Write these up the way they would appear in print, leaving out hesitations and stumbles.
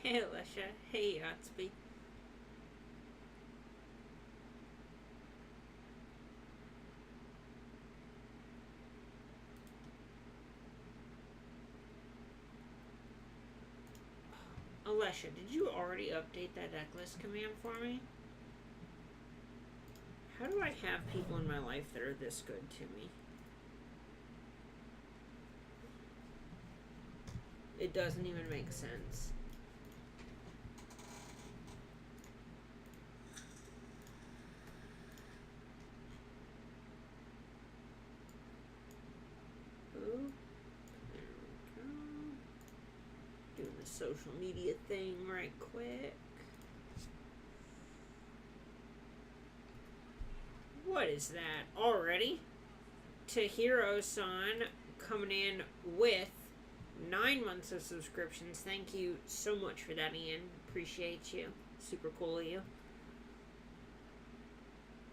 Hey, Alicia. Hey, Yatsby. Alicia, did you already update that decklist command for me? How do I have people in my life that are this good to me? It doesn't even make sense. Oh, there we go. Doing the social media thing right quick. What is that already? Tahiro-san coming in with 9 months of subscriptions. Thank you so much for that, Ian. Appreciate you. Super cool of you.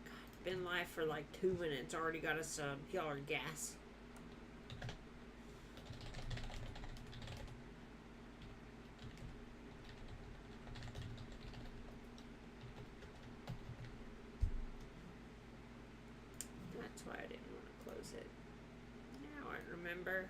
God, been live for like 2 minutes. Already got a sub. Y'all are gas. That's why I didn't want to close it. Now I remember.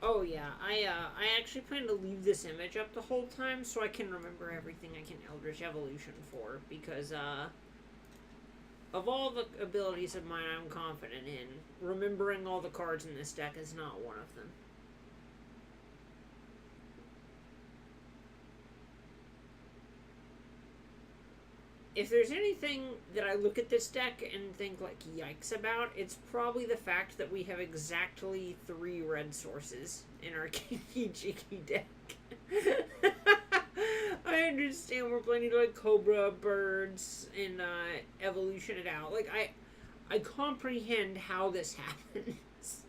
Oh yeah, I actually plan to leave this image up the whole time so I can remember everything I can Eldritch Evolution for, because of all the abilities of mine I'm confident in, remembering all the cards in this deck is not one of them. If there's anything that I look at this deck and think, like, yikes about, it's probably the fact that we have exactly 3 red sources in our Kiki-Jiki deck. I understand we're playing like Cobra, Birds, and Evolution it out. Like, I comprehend how this happens.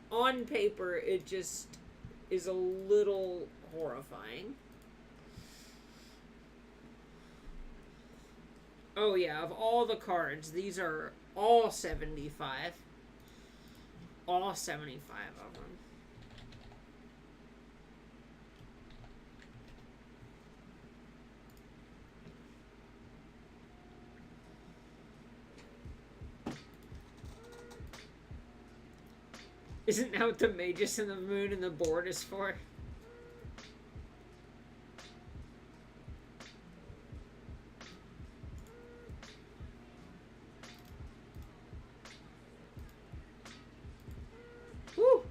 On paper, it just is a little horrifying. Oh yeah, of all the cards, these are all 75. All 75 of them. Isn't that what the Magus and the Moon and the board is for? Woo!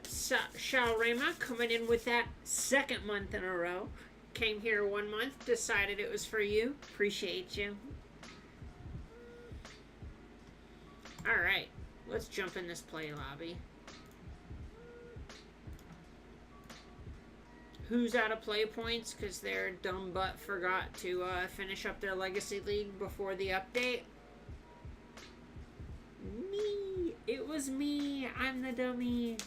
Shalai coming in with that 2nd month in a row. Came here 1 month, decided it was for you. Appreciate you. Alright, let's jump in this play lobby. Who's out of play points because their dumb butt forgot to finish up their Legacy League before the update? Me! It was me! I'm the dummy!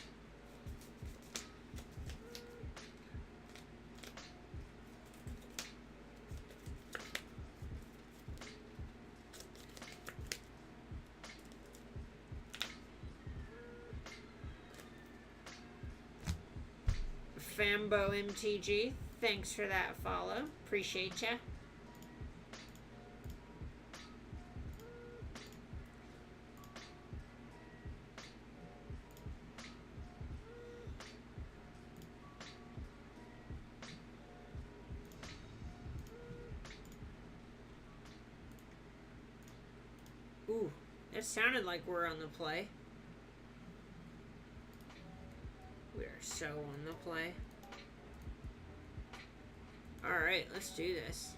Fambo MTG, thanks for that follow. Appreciate ya. Ooh, it sounded like we're on the play. We are so on the play. Alright, let's do this.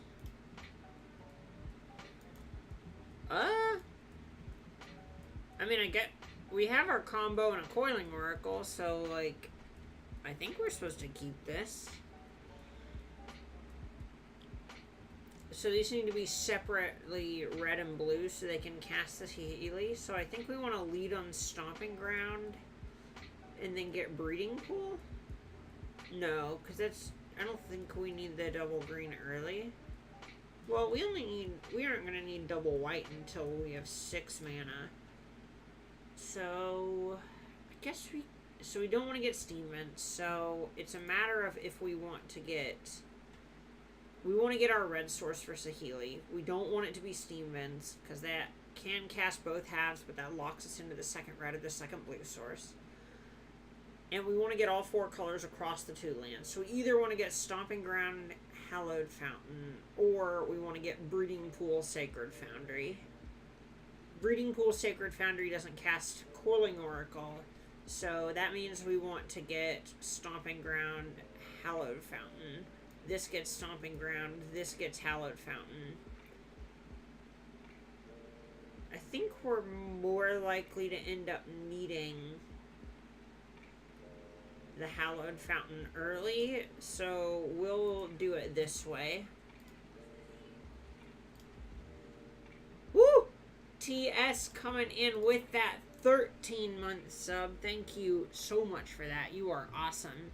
I mean, we have our combo and a Coiling Oracle, so, like, I think we're supposed to keep this. So these need to be separately red and blue so they can cast the Saheeli. So I think we want to lead on Stomping Ground and then get Breeding Pool. No, because that's... I don't think we need the double green early. Well, we aren't going to need double white until we have 6 mana. So, I guess we don't want to get Steam Vents, so it's a matter of if we want to get... We want to get our red source for Saheeli. We don't want it to be Steam Vents, because that can cast both halves, but that locks us into the second red or the second blue source. And we want to get all 4 colors across the 2 lands. So we either want to get Stomping Ground, Hallowed Fountain, or we want to get Breeding Pool, Sacred Foundry. Breeding Pool, Sacred Foundry doesn't cast Coiling Oracle, so that means we want to get Stomping Ground, Hallowed Fountain. This gets Stomping Ground, this gets Hallowed Fountain. I think we're more likely to end up needing the Hallowed Fountain early, so we'll do it this way. Woo! TS coming in with that 13-month sub. Thank you so much for that. You are awesome.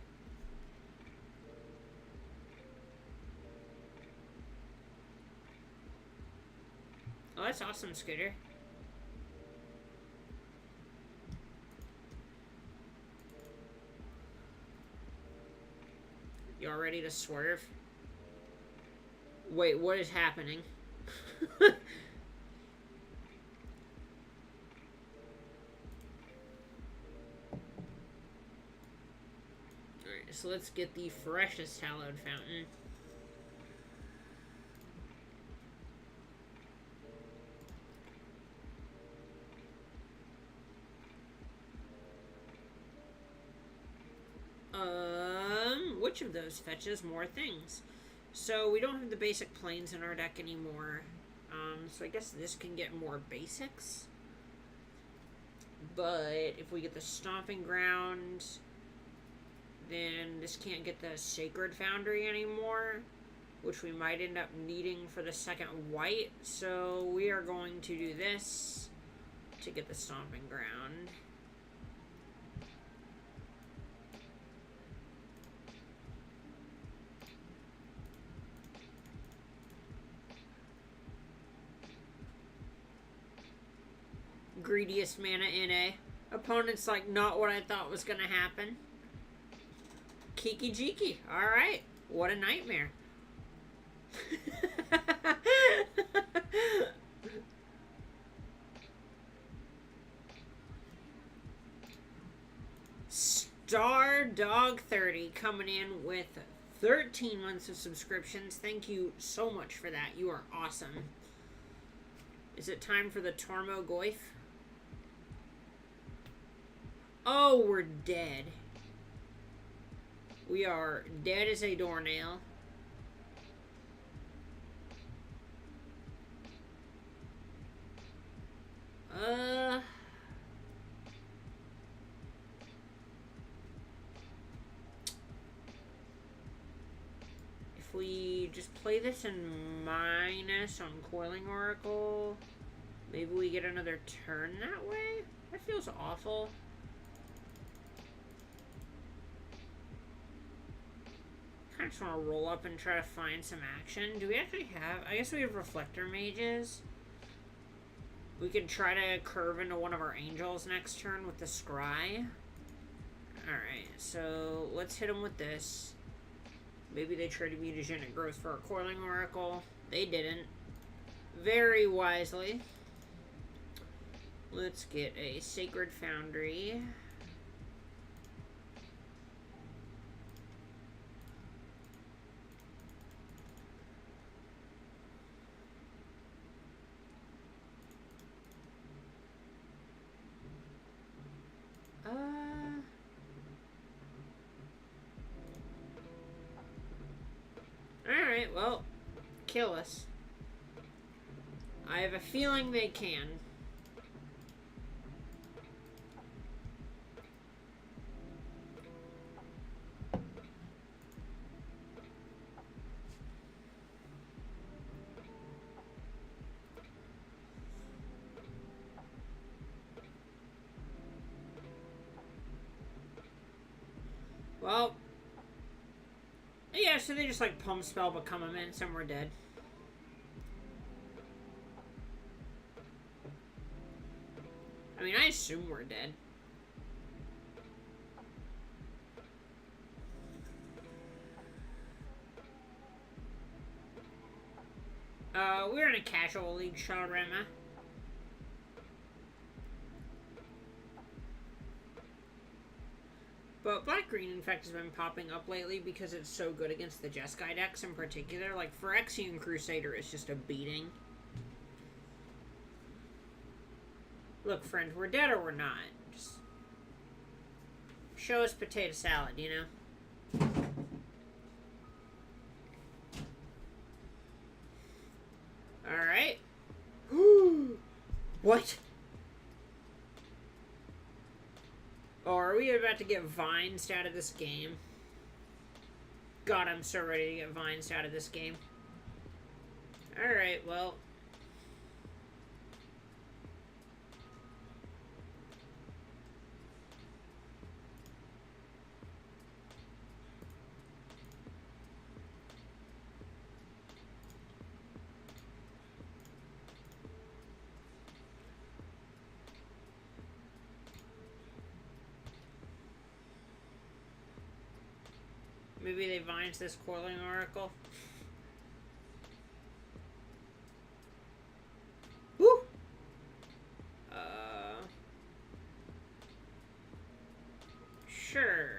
Oh, that's awesome, Scooter. Y'all ready to swerve? Wait, what is happening? Alright, so let's get the freshest Hallowed Fountain. Which of those fetches more things? So we don't have the basic planes in our deck anymore. So I guess this can get more basics. But if we get the Stomping Ground, then this can't get the Sacred Foundry anymore, which we might end up needing for the second white. So we are going to do this to get the Stomping Ground. Greediest mana NA. Opponent's like, not what I thought was going to happen. Kiki-Jiki. Alright. What a nightmare. Star Dog 30 coming in with 13 months of subscriptions. Thank you so much for that. You are awesome. Is it time for the Tormo Goyf? Oh, we're dead. We are dead as a doornail. If we just play this in minus on Coiling Oracle, maybe we get another turn that way? That feels awful. I just want to roll up and try to find some action. Do we actually have... I guess we have Reflector Mages. We could try to curve into one of our Angels next turn with the Scry. Alright, so let's hit them with this. Maybe they try to beat Mutagenic Growth for a Coiling Oracle. They didn't. Very wisely. Let's get a Sacred Foundry. Alright, well, kill us. I have a feeling they can. Well, yeah, so they just like pump spell become them in, some were dead. I mean, I assume we're dead. We're in a casual league, Shalrema. But black-green, in fact, has been popping up lately because it's so good against the Jeskai decks in particular. Like, Phyrexian Crusader is just a beating. Look, friend, we're dead or we're not. Just show us potato salad, you know? Alright. What? Oh, are we about to get Vinesed out of this game? God, I'm so ready to get Vinesed out of this game. Alright, well. Maybe they Vines this Coiling Oracle. Woo! Sure.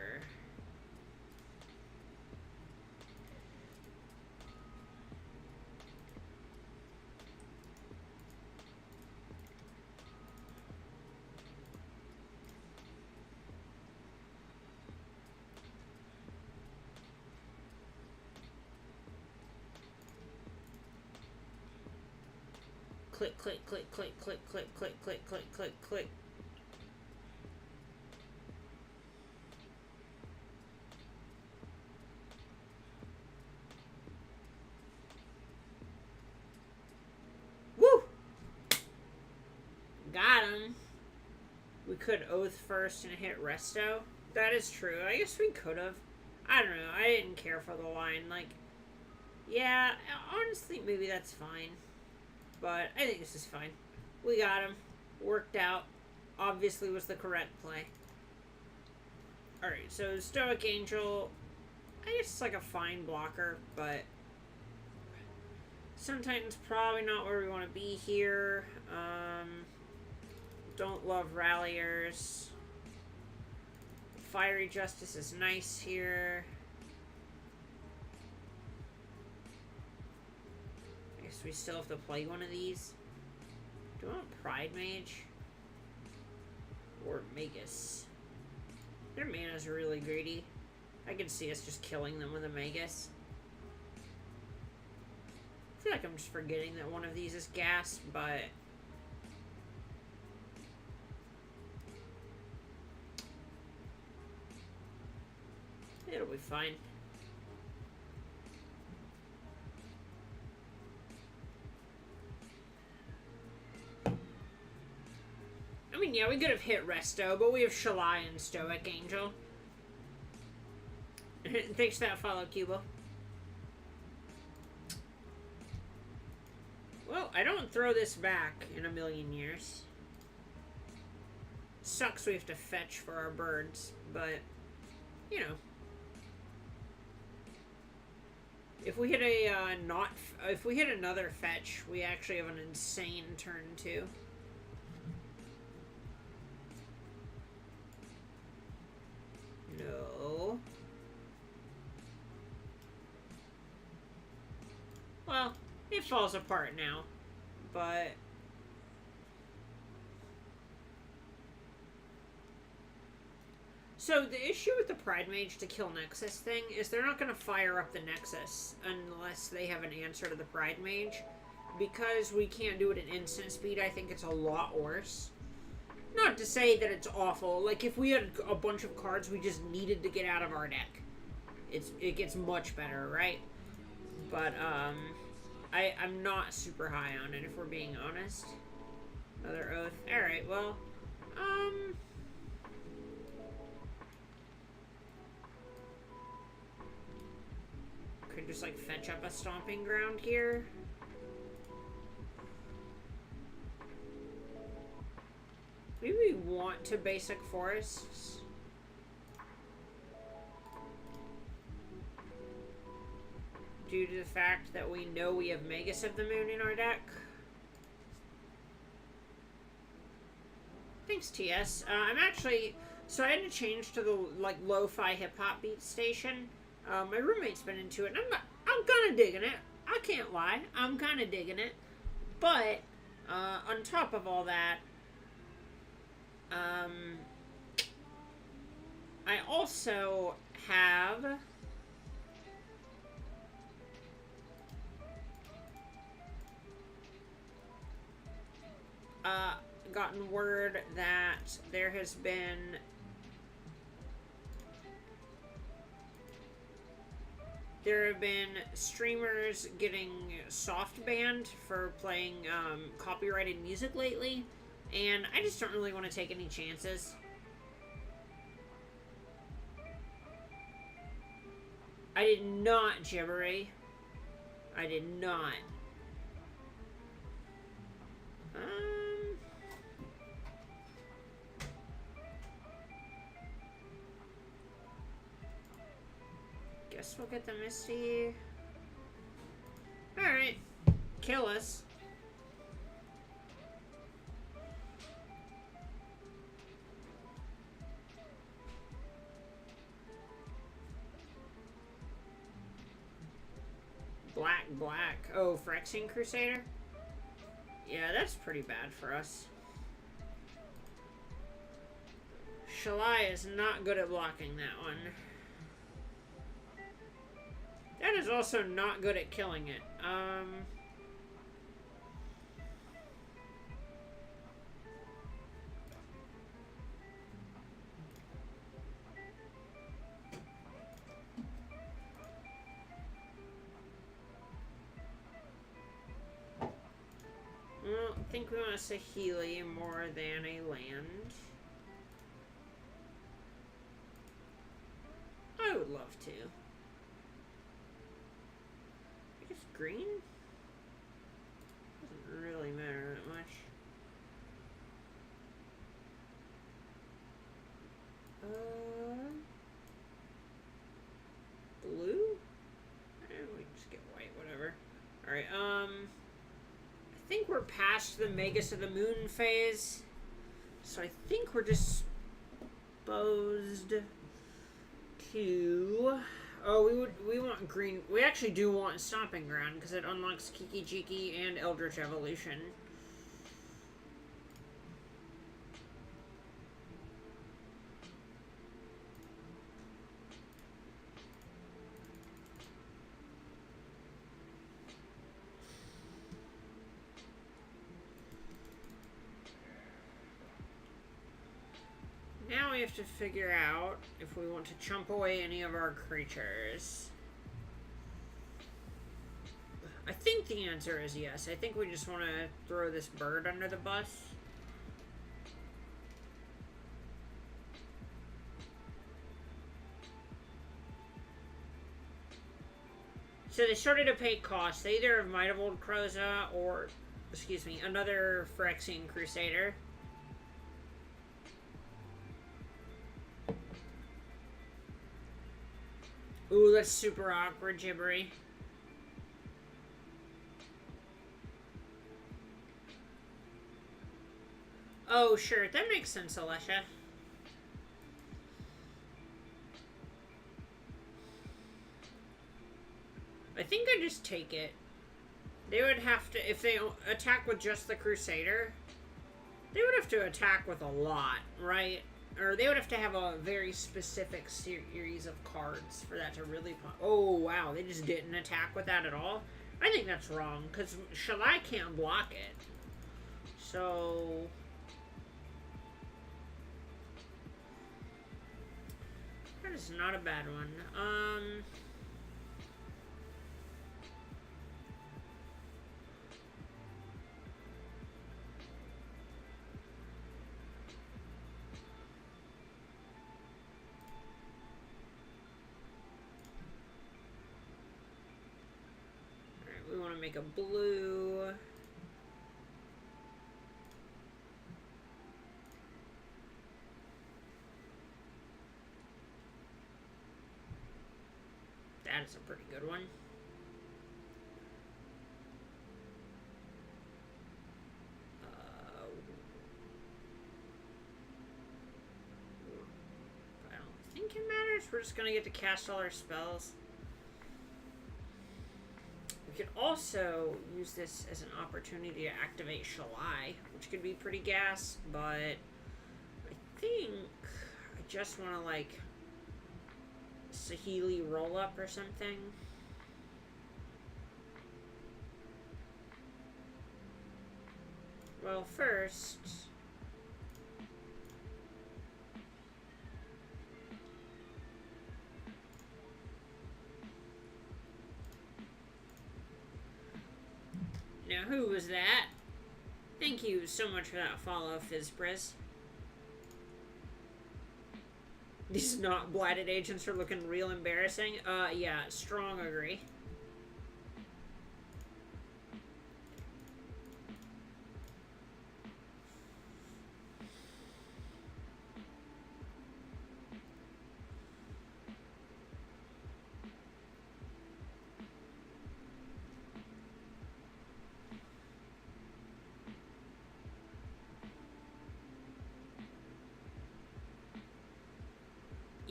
Click, click, click, click, click, click, click, click, click, click, click. Woo! Got him. We could Oath first and hit Resto. That is true. I guess we could have. I don't know. I didn't care for the line. Like, yeah, honestly, maybe that's fine. But I think this is fine. We got him. Worked out. Obviously was the correct play. Alright, so Stoic Angel, I guess it's like a fine blocker, but Sun Titan's probably not where we want to be here. Don't love Ralliers. Fiery Justice is nice here. We still have to play one of these. Do I want Pridemage? Or Magus? Their mana's really greedy. I can see us just killing them with a Magus. I feel like I'm just forgetting that one of these is gas, but it'll be fine. I mean, yeah, we could have hit Resto, but we have Shalai and Stoic Angel. Thanks for that follow, Cubo. Well, I don't throw this back in a million years. Sucks we have to fetch for our birds, but, you know. If we hit a, if we hit another fetch, we actually have an insane turn, too. No. Well, it falls apart now, but so the issue with the Pridemage to kill Nexus thing is they're not going to fire up the Nexus unless they have an answer to the Pridemage. Because we can't do it at instant speed, I think it's a lot worse. Not to say that it's awful. Like, if we had a bunch of cards we just needed to get out of our deck, it gets much better, right? But, I'm not super high on it, if we're being honest. Another Oath. Alright, well, just, like, fetch up a Stomping Ground here. Maybe we want to basic forests. Due to the fact that we know we have Magus of the Moon in our deck. Thanks, TS. I'm actually... So I had to change to the, like, lo-fi hip-hop beat station. My roommate's been into it, and I'm kind of digging it. I can't lie. I'm kind of digging it. But, on top of all that, I also have... gotten word that there has been streamers getting soft banned for playing copyrighted music lately, and I just don't really want to take any chances. I did not gibbery. I did not. Guess we'll get the Misty. Alright. Kill us. Black. Oh, Phyrexian Crusader? Yeah, that's pretty bad for us. Shalai is not good at blocking that one. That is also not good at killing it. Well, I think we want a Saheeli more than a land. I would love to. I guess green? Doesn't really matter that much. Blue? We can just get white, whatever. Alright, I think we're past the Magus of the Moon phase. So I think we're disposed to... Oh, we want green. We actually do want Stomping Ground because it unlocks Kiki-Jiki and Eldritch Evolution. Now we have to figure out if we want to chump away any of our creatures. I think the answer is yes. I think we just want to throw this bird under the bus. So they started to pay costs. They either have Might of Old Kroza or, excuse me, another Phyrexian Crusader. Ooh, that's super awkward, gibbery. Oh, sure. That makes sense, Alesha. I think I just take it. They would have to, if they attack with just the Crusader, they would have to attack with a lot, right? Or they would have to have a very specific series of cards for that to really pop. Oh, wow. They just didn't attack with that at all? I think that's wrong, because Shalai can't block it. So... that is not a bad one. to make a blue. That is a pretty good one. I don't think it matters. We're just going to get to cast all our spells. We could also use this as an opportunity to activate Shalai, which could be pretty gas, but I think I just want to, like, Saheeli roll up or something. Well, first... Now, who was that? Thank you so much for that follow, Fizzbriz. These not blighted agents are looking real embarrassing. Yeah, strong agree.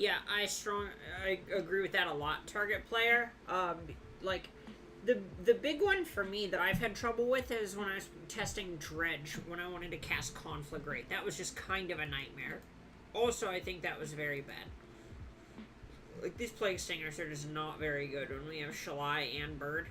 Yeah, I agree with that a lot, target player. Like, the big one for me that I've had trouble with is when I was testing Dredge, when I wanted to cast Conflagrate. That was just kind of a nightmare. Also, I think that was very bad. Like, these Plague Stingers are just not very good when we have Shalai and Bird.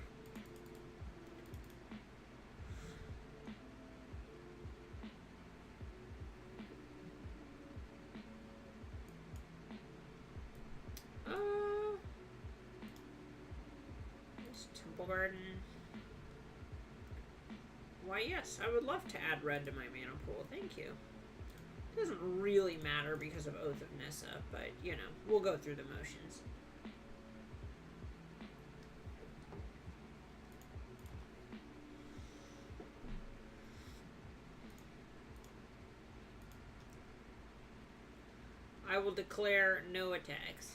Garden. Why, yes, I would love to add red to my mana pool. Thank you. It doesn't really matter because of Oath of Nissa, but, you know, we'll go through the motions. I will declare no attacks.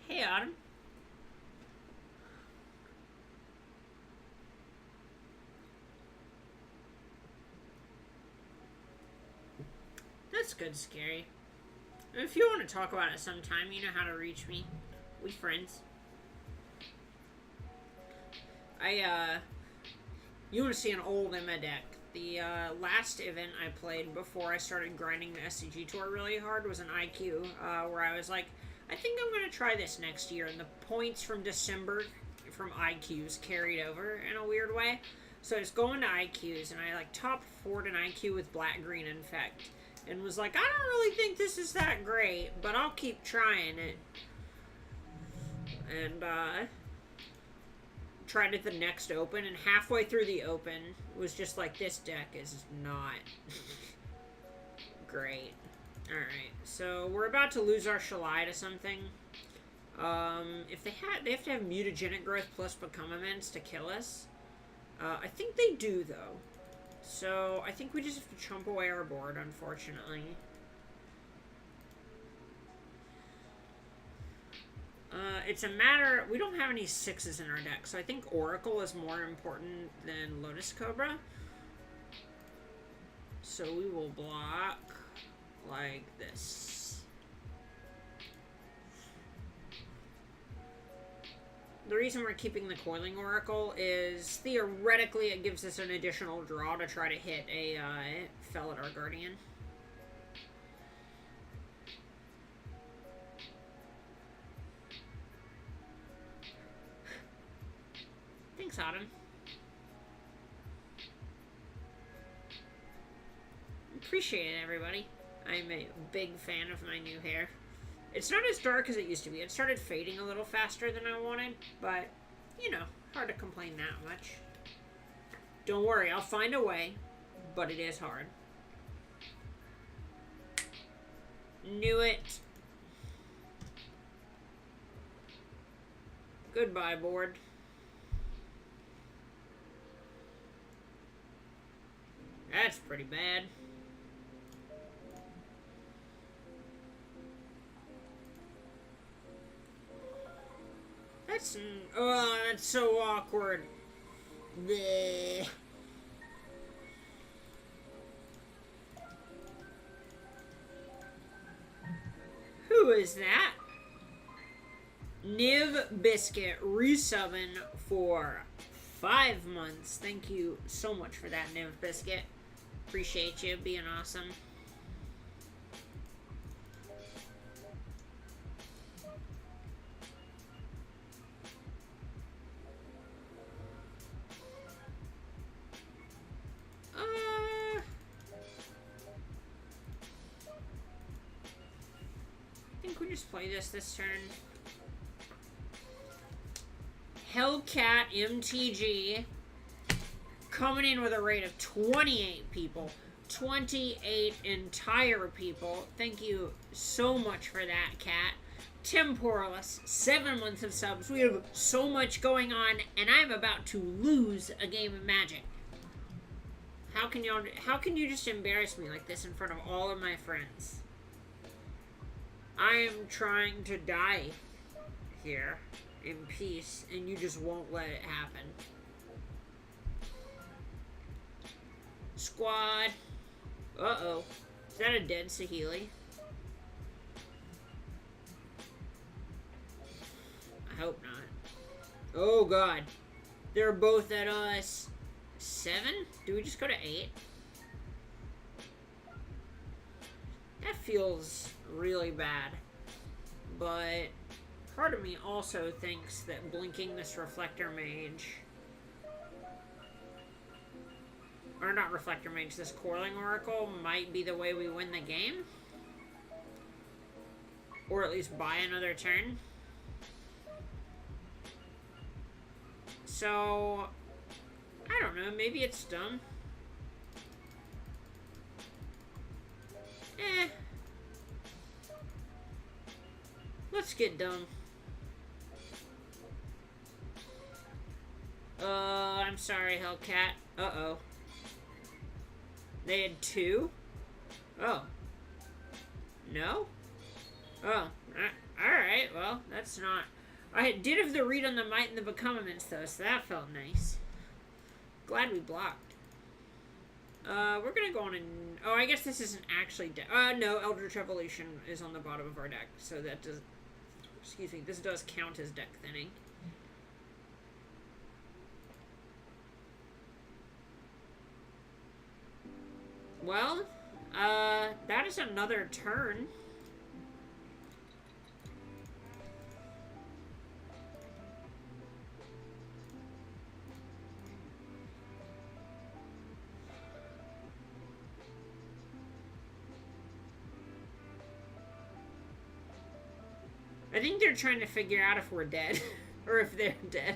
Hey, Autumn. That's good, Scary. If you want to talk about it sometime, you know how to reach me. We friends. You want to see an old Emma deck. The last event I played before I started grinding the SCG tour really hard was an IQ, where I was like, I think I'm going to try this next year, and the points from December from IQs carried over in a weird way. So I was going to IQs, and I, like, top 4'd an IQ with Black-Green Infect, and was like, I don't really think this is that great, but I'll keep trying it. And, tried it the next open, and halfway through the open was just like, this deck is not great. Alright, so we're about to lose our Shalai to something. If they have to have mutagenic growth plus become immense to kill us. I think they do, though. So I think we just have to chump away our board, unfortunately. It's a matter... We don't have any 6s in our deck, so I think Oracle is more important than Lotus Cobra. So we will block like this. The reason we're keeping the Coiling Oracle is theoretically it gives us an additional draw to try to hit a Felidar Guardian. Thanks, Autumn. Appreciate it, everybody. I'm a big fan of my new hair. It's not as dark as it used to be. It started fading a little faster than I wanted, but, you know, hard to complain that much. Don't worry, I'll find a way. but it is hard. Knew it. Goodbye, board. That's pretty bad. That's... Oh, that's so awkward. Bleh. Who is that? Niv Biscuit resubbing for 5 months. Thank you so much for that, Niv Biscuit. Appreciate you being awesome. I think we just play this turn. Hellcat MTG coming in with a rate of 28 people. 28 entire people. Thank you so much for that, Cat. Temporalis, 7 months of subs. We have so much going on, and I'm about to lose a game of Magic. How can you just embarrass me like this in front of all of my friends? I am trying to die here in peace, and you just won't let it happen. Squad. Uh-oh. Is that a dead Saheeli? I hope not. Oh, God. They're both at us. 7? Do we just go to 8? That feels really bad. But part of me also thinks that blinking this Reflector Mage... Or not Reflector Mage, this Coiling Oracle might be the way we win the game. Or at least buy another turn. So, I don't know, maybe it's dumb. Let's get dumb. I'm sorry, Hellcat. Uh-oh. They had 2? Oh. No? Oh. Alright, well, that's not... I did have the read on the Might and the Becomements, though, so that felt nice. Glad we blocked. We're gonna go on and... Oh, I guess this isn't actually... no, Eldritch Evolution is on the bottom of our deck, so that does... Excuse me, this does count as deck thinning. Well, that is another turn. I think they're trying to figure out if we're dead, or if they're dead.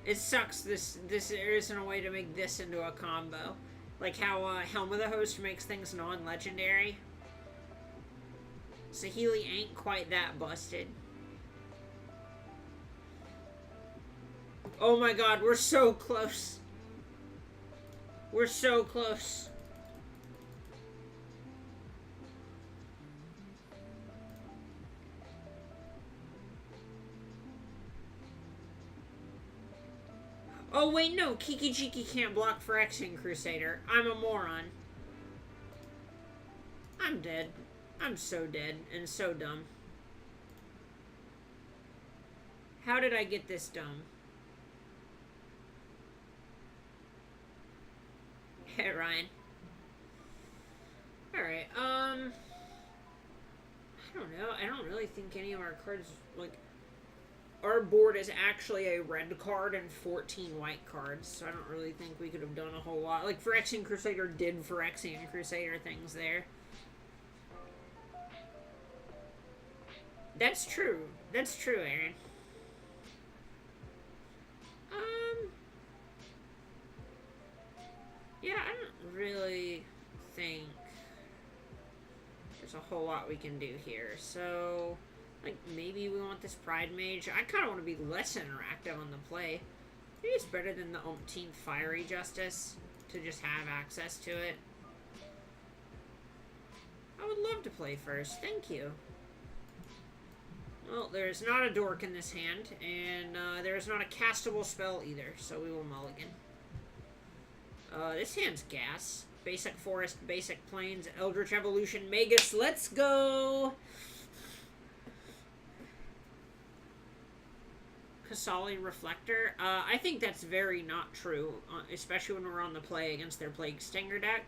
It sucks there isn't a way to make this into a combo. Like how Helm of the Host makes things non-legendary. Saheeli ain't quite that busted. Oh my god, we're so close. We're so close. Oh, wait, no. Kiki-Jiki can't block Phyrexian Crusader. I'm a moron. I'm dead. I'm so dead and so dumb. How did I get this dumb? Hey, Ryan. Alright, I don't know. I don't really think any of our cards, like... Our board is actually a red card and 14 white cards, so I don't really think we could have done a whole lot. Like, Phyrexian Crusader did Phyrexian Crusader things there. That's true. That's true, Aaron. Yeah, I don't really think there's a whole lot we can do here. So, like, maybe we want this Pridemage. I kind of want to be less interactive on the play. Maybe it's better than the umpteenth Fiery Justice to just have access to it. I would love to play first. Thank you. Well, there's not a dork in this hand, and there's not a castable spell either, so we will mulligan. This hand's gas. Basic Forest, Basic Plains, Eldritch Evolution, Magus. Let's go! Qasali Reflector. I think that's very not true, especially when we're on the play against their Plague Stinger deck.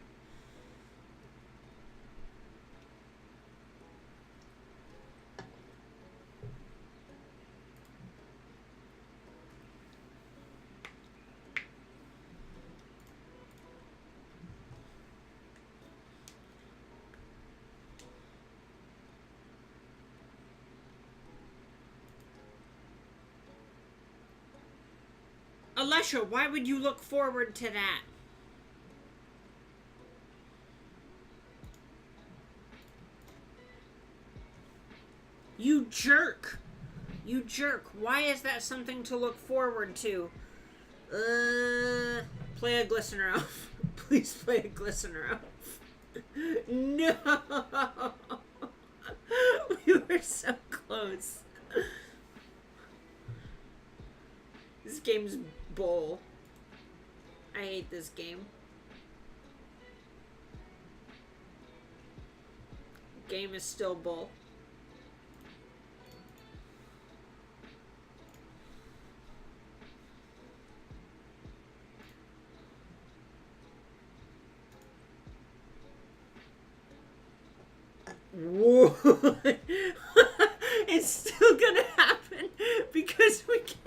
Alesha, why would you look forward to that? You jerk. You jerk. Why is that something to look forward to? Play a Glistener Elf. Please play a Glistener Elf. No! We were so close. This game's bull. I hate this game. Game is still bull. Whoa. It's still gonna happen because we can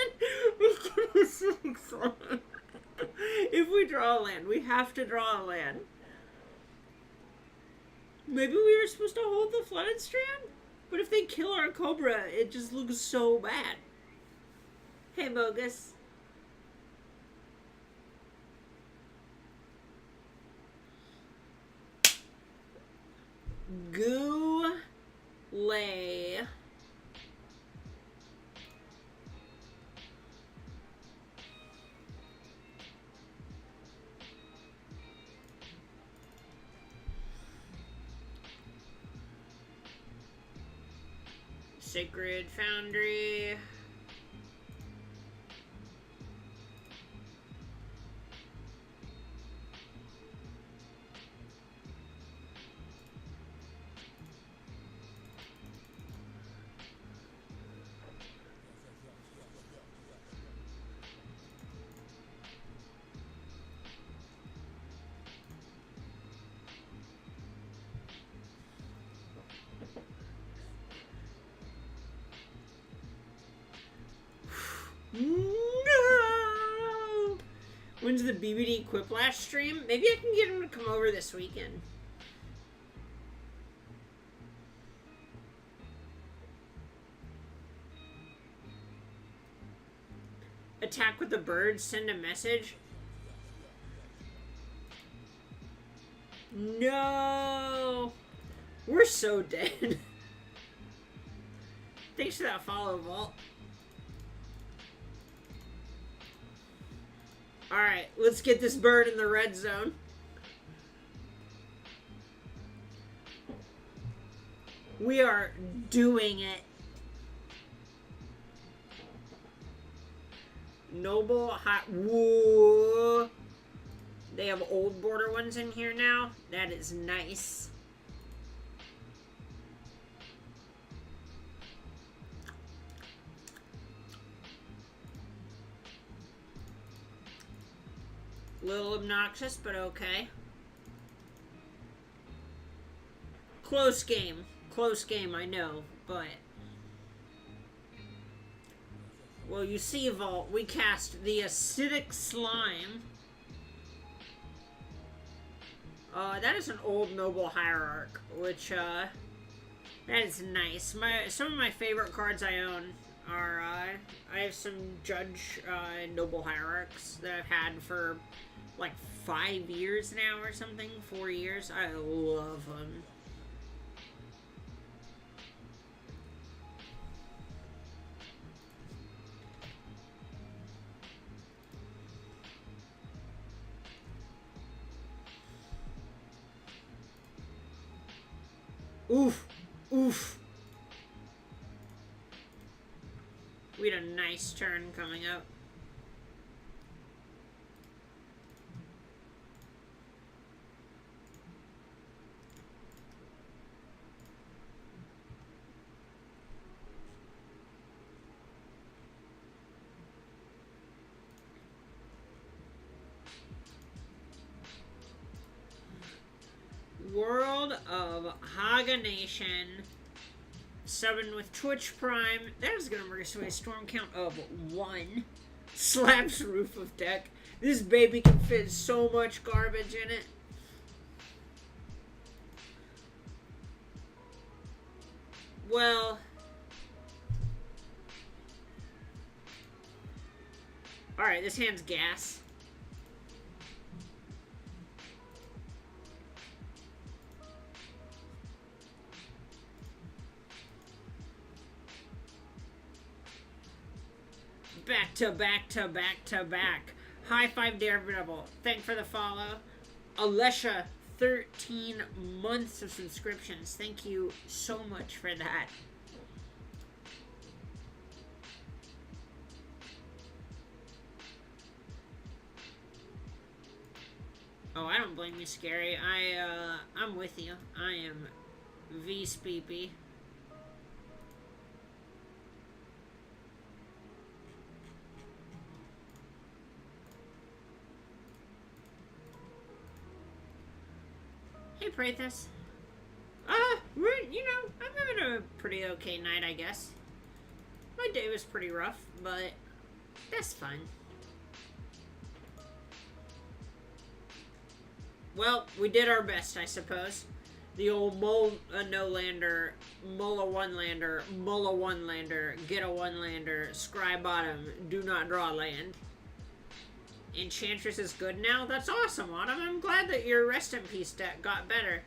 if we draw a land, we have to draw a land. Maybe we were supposed to hold the Flooded Strand? But if they kill our Cobra, it just looks so bad. Hey, Magus. Goo lay. Sacred Foundry. No! When's the BBD Quiplash stream? Maybe I can get him to come over this weekend. Attack with the bird, send a message. No! We're so dead. Thanks for that follow, Vault. Alright, let's get this bird in the red zone. We are doing it. Noble hot. Whoa. They have old border ones in here now. That is nice. Little obnoxious, but okay. Close game. Close game, I know, but... Well, you see, Vault, we cast the Acidic Slime. That is an old Noble Hierarch, which, that is nice. Some of my favorite cards I own are, I have some Judge Noble Hierarchs that I've had for like 5 years now or something, 4 years. I love them. Oof. Oof. We had a nice turn coming up. World of Haganation. Subbing with Twitch Prime. That is going to bring us to a storm count of 1. Slaps Roof of Deck. This baby can fit so much garbage in it. Well, alright, this hand's gas. Back to back to back to back. High five, Daredevil. Thank for the follow. Alesha, 13 months of subscriptions. Thank you so much for that. Oh, I don't blame you, Scary. I'm with you. I am V-Speepy. Hey, Prathus. I'm having a pretty okay night, I guess. My day was pretty rough, but that's fun. Well, we did our best, I suppose. The old no-lander, mull a one-lander, mull a one-lander, get a one-lander, scry bottom, do not draw land. Enchantress is good now? That's awesome, Autumn. I'm glad that your Rest in Peace deck got better.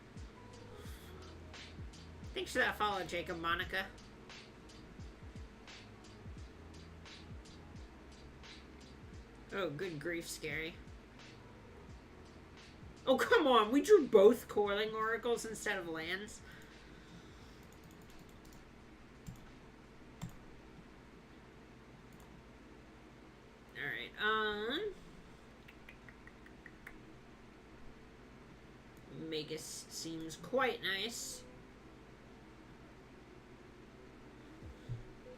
Thanks for that follow, Jacob Monica. Oh, good grief, Scary. Oh, come on. We drew both Coiling Oracles instead of lands. Alright, Magus seems quite nice.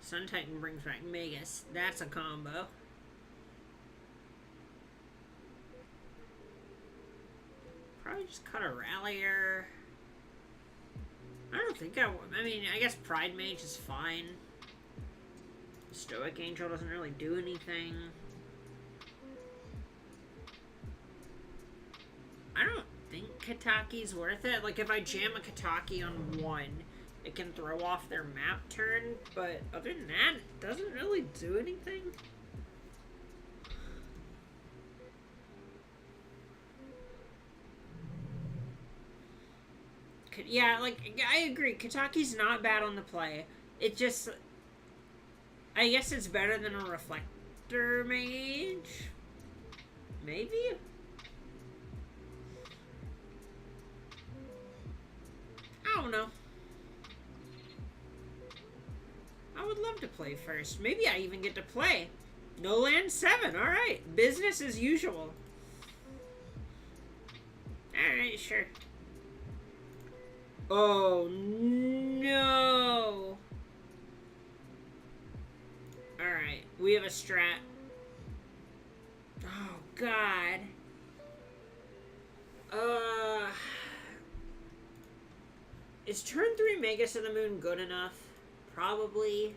Sun Titan brings back Magus. That's a combo. Probably just cut a Rallier. I don't think I mean, I guess Pridemage is fine. Stoic Angel doesn't really do anything. I don't think Kataki's worth it. Like, if I jam a Kataki on 1, it can throw off their map turn, but other than that, it doesn't really do anything. Yeah, like, I agree. Kataki's not bad on the play. It just... I guess it's better than a Reflector Mage? Maybe? I don't know. I would love to play first. Maybe I even get to play. No land 7. Alright. Business as usual. Alright, sure. Oh, no. Alright. We have a strat. Oh, God. Is turn 3 Magus of the Moon good enough? Probably.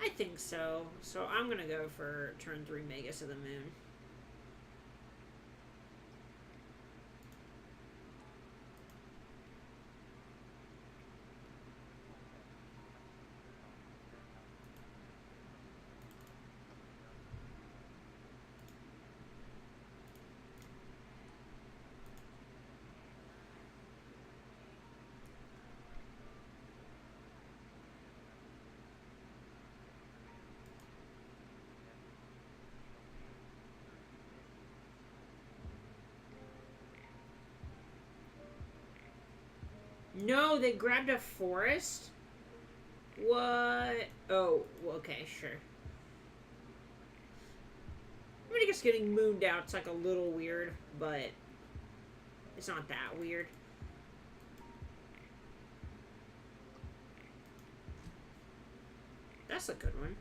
I think so. So I'm gonna go for turn 3 Magus of the Moon. No, they grabbed a forest? What? Oh, okay, sure. I mean, I guess getting mooned out's like a little weird, but it's not that weird. That's a good one.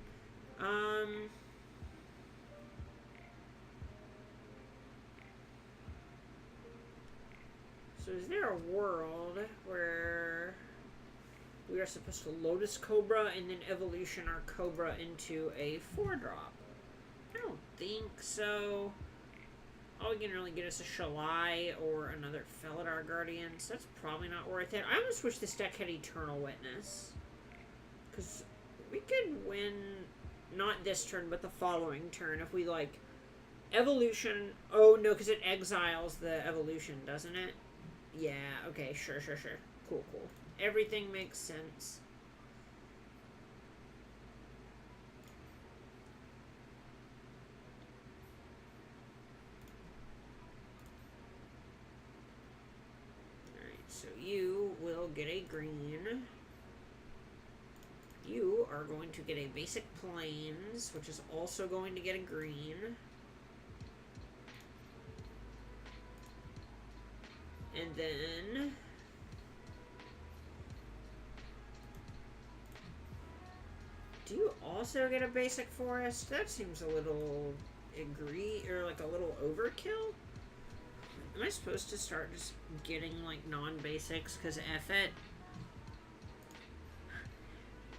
So is there a world where we are supposed to Lotus Cobra and then evolution our Cobra into a 4-drop? I don't think so. All we can really get is a Shalai or another Felidar Guardian, so that's probably not worth it. I almost wish this deck had Eternal Witness. Because we could win, not this turn, but the following turn if we, like, evolution. Oh, no, because it exiles the evolution, doesn't it? Yeah, okay, sure. Cool. Everything makes sense. Alright, so you will get a green. You are going to get a basic plains, which is also going to get a green. And then do you also get a basic forest? That seems a little like a little overkill. Am I supposed to start just getting like non-basics? Because F it.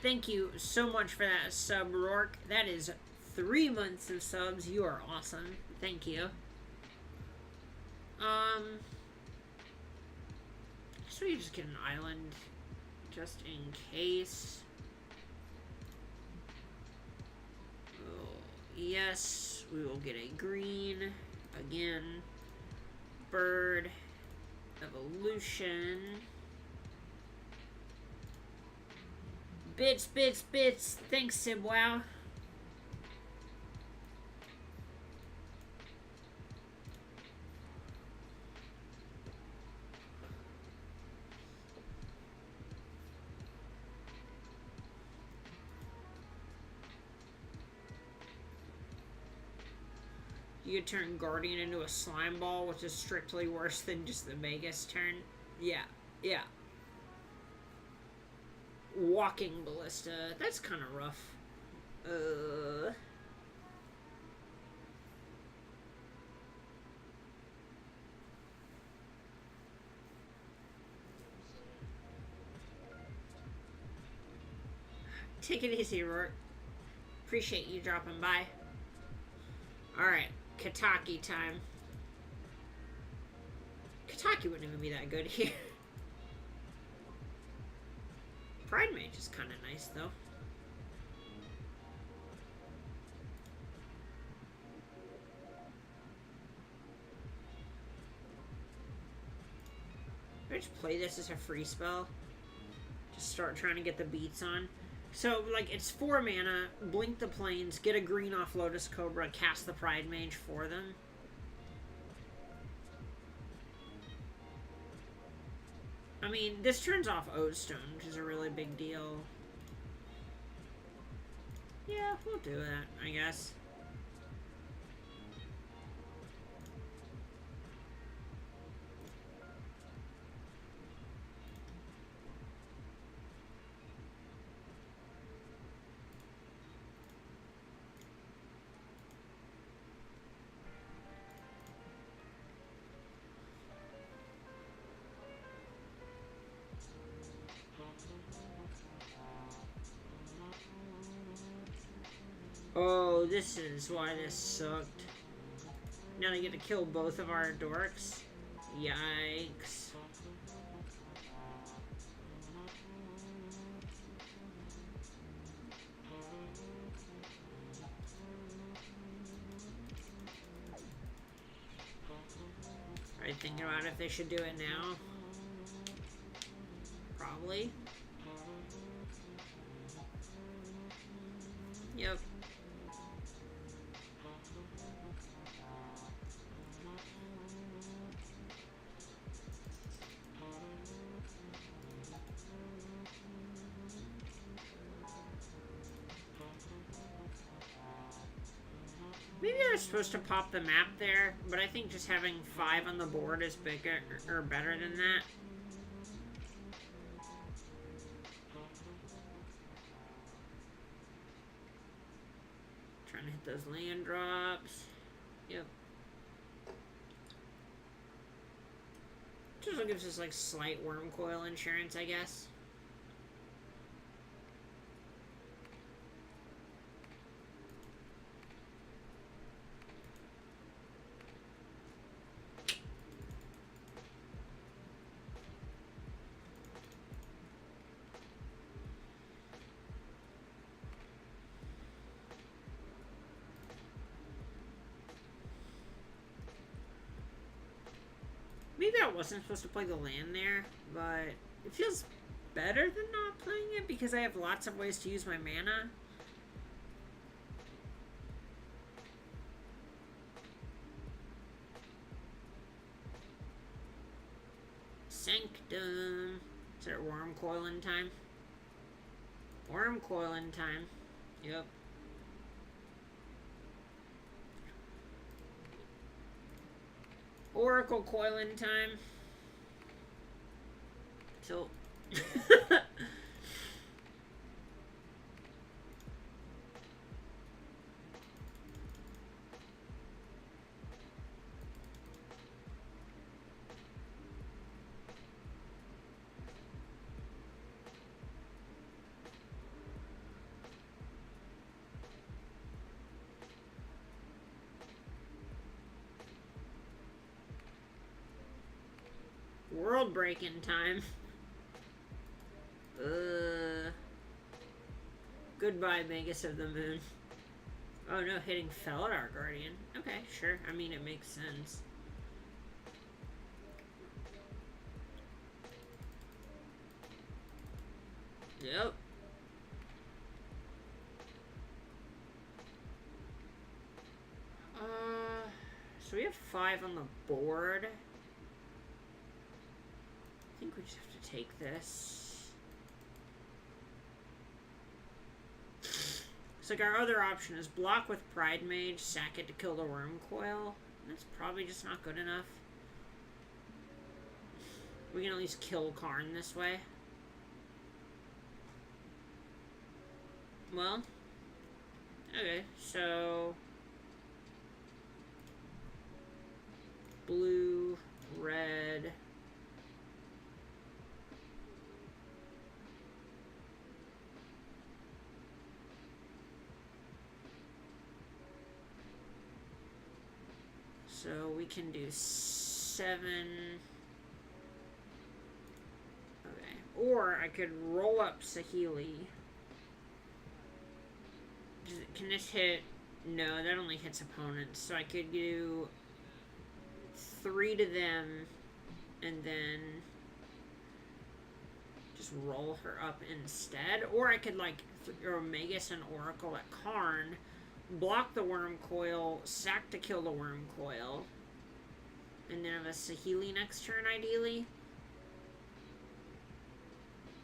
Thank you so much for that sub, Rourke. That is 3 months of subs. You are awesome. Thank you. So you just get an island just in case. Oh, yes, we will get a green again. Bird evolution. Bits. Thanks, Sibwow. You could turn Guardian into a slime ball, which is strictly worse than just the Magus turn. Yeah. Walking Ballista. That's kind of rough. Take it easy, Rourke. Appreciate you dropping by. Alright, Kataki time. Kataki wouldn't even be that good here. Pridemage is kind of nice, though. I just play this as a free spell. Just start trying to get the beats on. So, like, it's 4 mana, blink the plains, get a green off Lotus Cobra, cast the Pridemage for them. I mean, this turns off Odestone, which is a really big deal. Yeah, we'll do that, I guess. Oh, this is why this sucked. Now they get to kill both of our dorks. Yikes. Are you thinking about if they should do it now? Probably. Yep. Maybe I was supposed to pop the map there, but I think just having 5 on the board is bigger or better than that. Trying to hit those land drops. Yep. Just gives us like slight worm coil insurance, I guess. Maybe I wasn't supposed to play the land there, but it feels better than not playing it because I have lots of ways to use my mana. Sanctum. Is there worm coiling time? Worm coiling time. Yep. Oracle coiling time. Tilt. World breaking time. Goodbye, Magus of the Moon. Oh no, hitting Felidar Guardian. Okay, sure. I mean, it makes sense. Yep. So we have 5 on the board. I think we just have to take this. So like our other option is block with Pridemage, sack it to kill the worm coil. That's probably just not good enough. We can at least kill Karn this way. Well, okay, so blue, red. So we can do 7. Okay. Or I could roll up Saheeli. Can this hit? No, that only hits opponents. So I could do 3 to them and then just roll her up instead. Or I could like throw Magus and Oracle at Karn. Block the worm coil, sack to kill the worm coil, and then have a Saheeli next turn, ideally.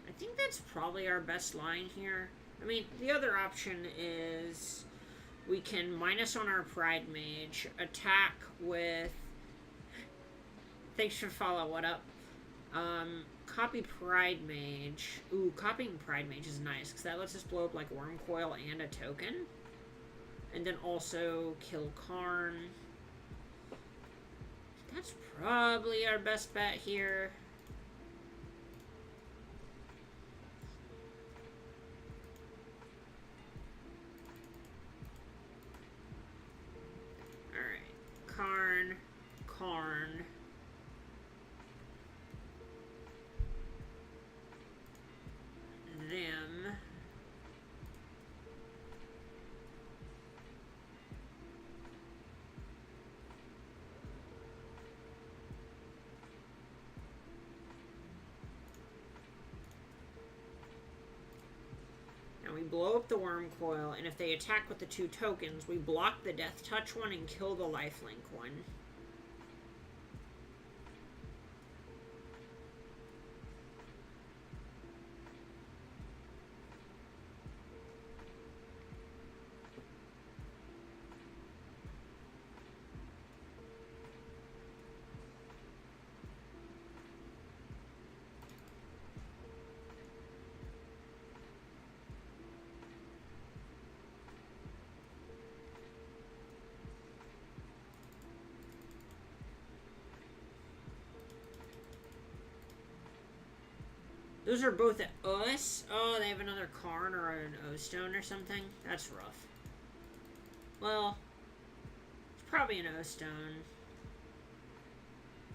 I think that's probably our best line here. I mean, the other option is we can minus on our Pridemage, attack with... Thanks for follow, what up? Copy Pridemage. Ooh, copying Pridemage is nice, because that lets us blow up like worm coil and a token. And then also kill Karn. That's probably our best bet here. Alright. Karn. Karn. Them. We blow up the worm coil, and if they attack with the 2 tokens, we block the death touch one and kill the lifelink one. Those are both at us. Oh, they have another Karn or an O-Stone or something. That's rough. Well, it's probably an O-Stone.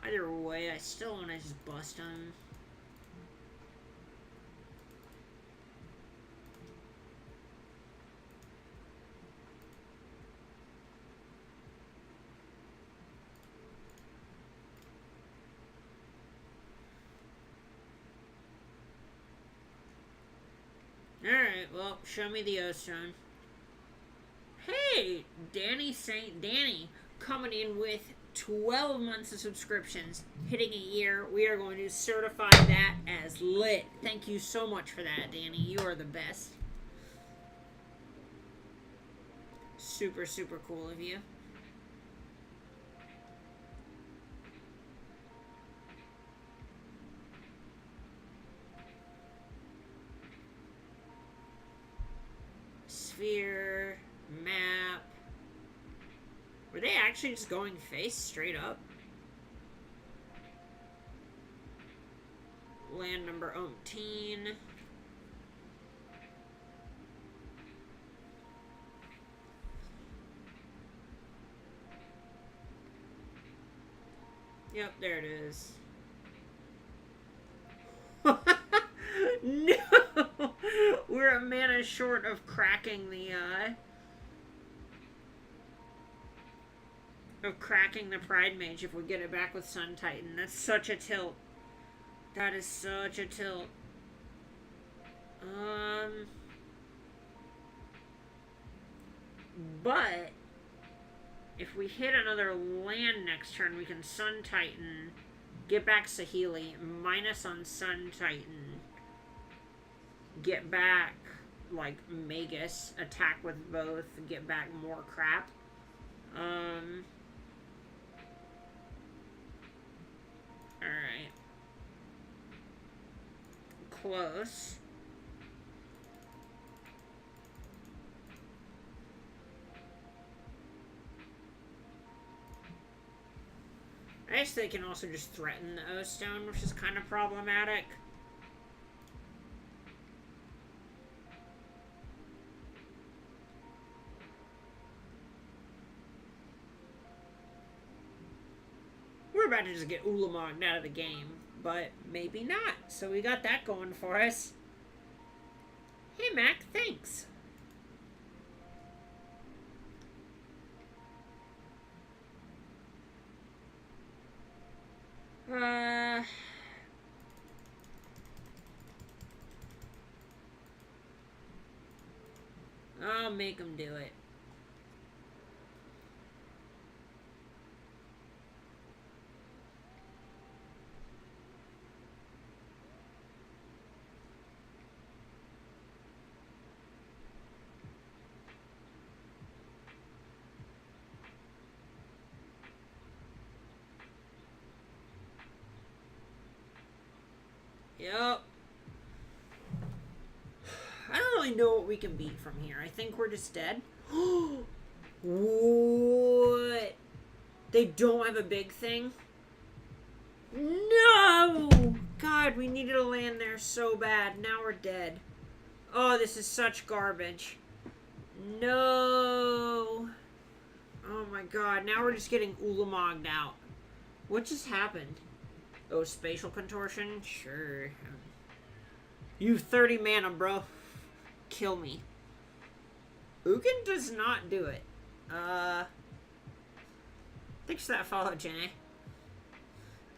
Either way, I still want to just bust them. Alright, well, show me the O-Stone. Hey, Danny St. Danny coming in with 12 months of subscriptions, hitting a year. We are going to certify that as lit. Thank you so much for that, Danny. You are the best. Super, super cool of you. Sphere, map. Were they actually just going face straight up? Land number 18. Yep, there it is. No! We're a mana short of cracking the, Pridemage if we get it back with Sun Titan. That's such a tilt. That is such a tilt. But if we hit another land next turn, we can Sun Titan, get back Saheeli, minus on Sun Titan, get back, like, Magus, attack with both, get back more crap. Alright. Close. I guess they can also just threaten the O-Stone, which is kind of problematic. We're about to just get Ulamogged out of the game, but maybe not. So we got that going for us. Hey, Mac, thanks. I'll make him do it. Yep. I don't really know what we can beat from here. I think we're just dead. What? They don't have a big thing? No! God, we needed to land there so bad. Now we're dead. Oh, this is such garbage. No. Oh my god, now we're just getting Ulamogged out. What just happened? Oh, spatial contortion? Sure. You 30 mana, bro. Kill me. Ugin does not do it. Thanks for that follow, Jenny.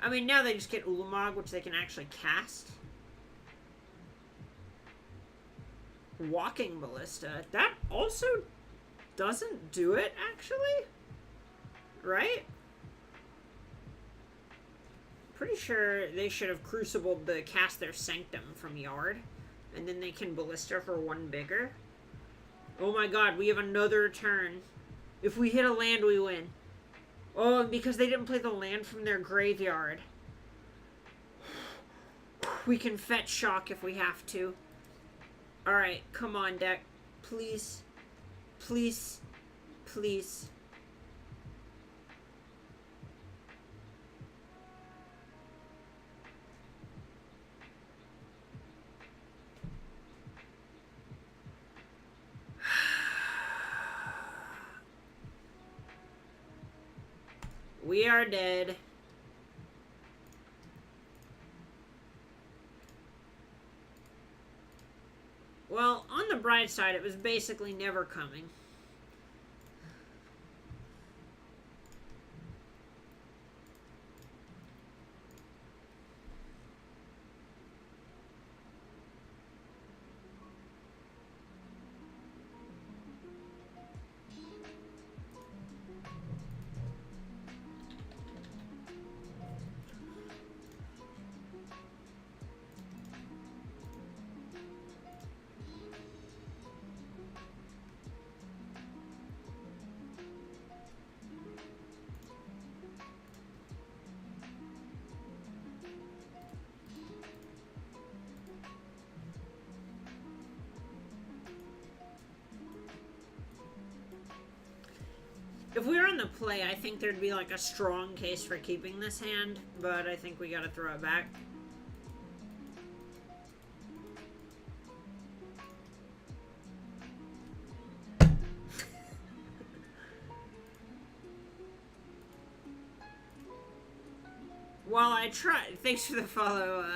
I mean, now they just get Ulamog, which they can actually cast. Walking Ballista. That also doesn't do it, actually. Right? Pretty sure they should have Crucibled to cast their Sanctum from Yard. And then they can Ballista for one bigger. Oh my god, we have another turn. If we hit a land, we win. Oh, and because they didn't play the land from their graveyard. We can fetch Shock if we have to. Alright, come on, deck. Please. Please. Please. we are dead. Well, on the bright side, it was basically never coming. If we were on the play, I think there'd be like a strong case for keeping this hand, but I think we gotta throw it back. While I try, thanks for the follow,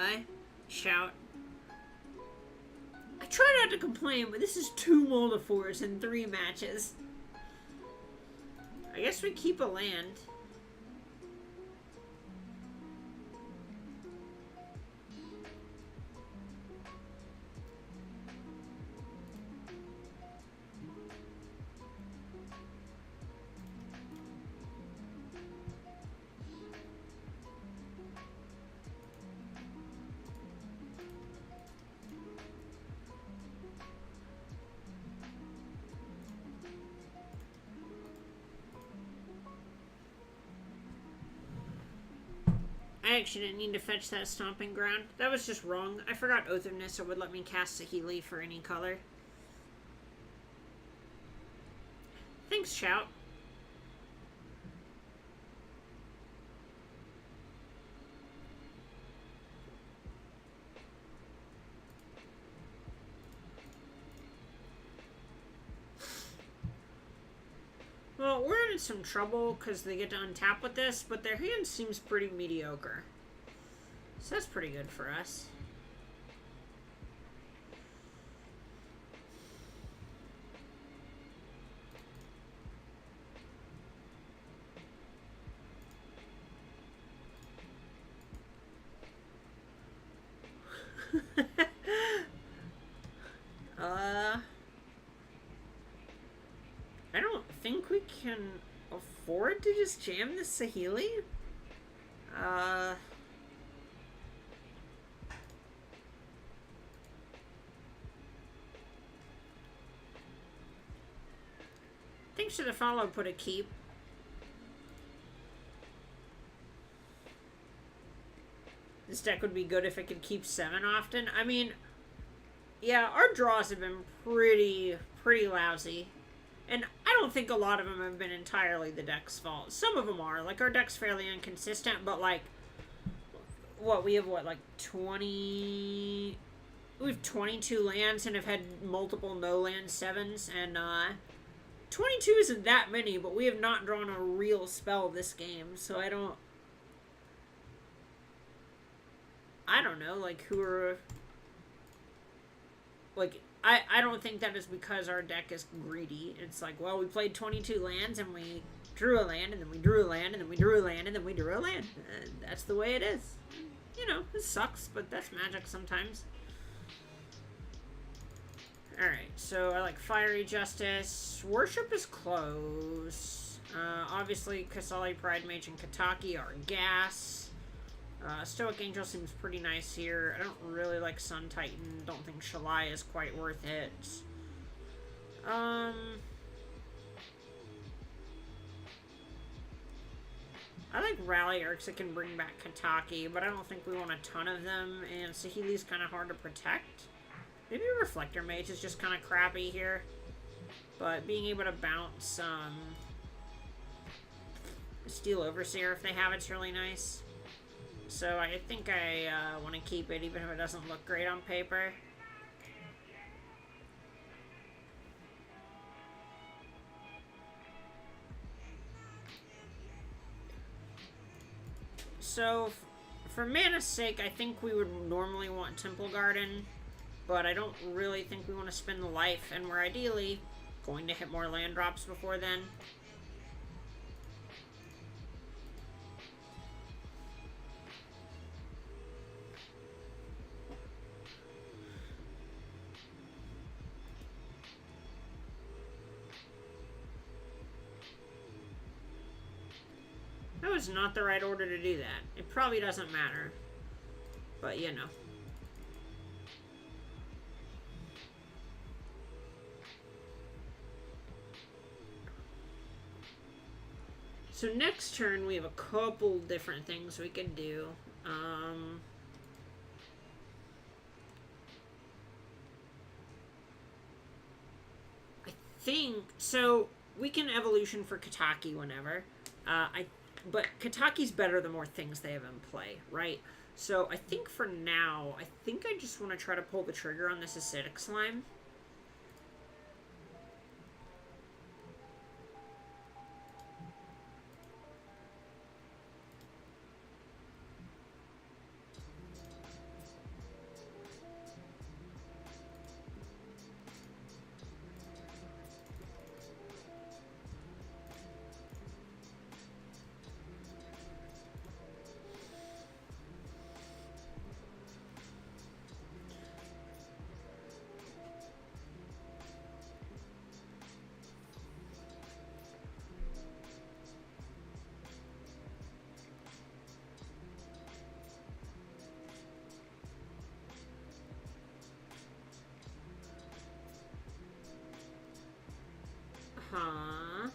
shout. I try not to complain, but this is 2 Moldiphors in 3 matches. I guess we keep a land. I actually didn't need to fetch that Stomping Ground. That was just wrong. I forgot Oath of Nissa would let me cast Saheeli for any color. Thanks, Shout. Well, we're in some trouble because they get to untap with this, but their hand seems pretty mediocre. So that's pretty good for us. I don't think we can afford to just jam this Saheeli. Thanks to the follow, put a keep. This deck would be good if it could keep 7 often. I mean, yeah, our draws have been pretty lousy. And I don't think a lot of them have been entirely the deck's fault. Some of them are. Like, our deck's fairly inconsistent, but, like, we have, like, 20... We have 22 lands and have had multiple no-land 7s, and, 22 isn't that many, but we have not drawn a real spell this game, so I don't know, like, who are... Like... I don't think that is because our deck is greedy. It's like, well, we played 22 lands and we drew a land and then we drew a land and then we drew a land and then we drew a land. That's the way it is. You know, it sucks, but that's Magic sometimes. Alright, so I like Fiery Justice. Worship is close. Obviously, Qasali Pridemage and Kataki are gas. Stoic Angel seems pretty nice here. I don't really like Sun Titan. Don't think Shalai is quite worth it. I like Rallier because it can bring back Kataki, but I don't think we want a ton of them, and Saheeli's kind of hard to protect. Maybe Reflector Mage is just kind of crappy here, but being able to bounce Steel Overseer if they have it's really nice. So I think I want to keep it even if it doesn't look great on paper. So, for mana's sake, I think we would normally want Temple Garden, but I don't really think we want to spend the life, and we're ideally going to hit more land drops before then. That was not the right order to do that. It probably doesn't matter. But, you know. So next turn, we have a couple different things we can do. I think... So, we can evolution for Kataki whenever. But Kataki's better the more things they have in play, right? So I think for now, I think I just want to try to pull the trigger on this acidic slime. Huh.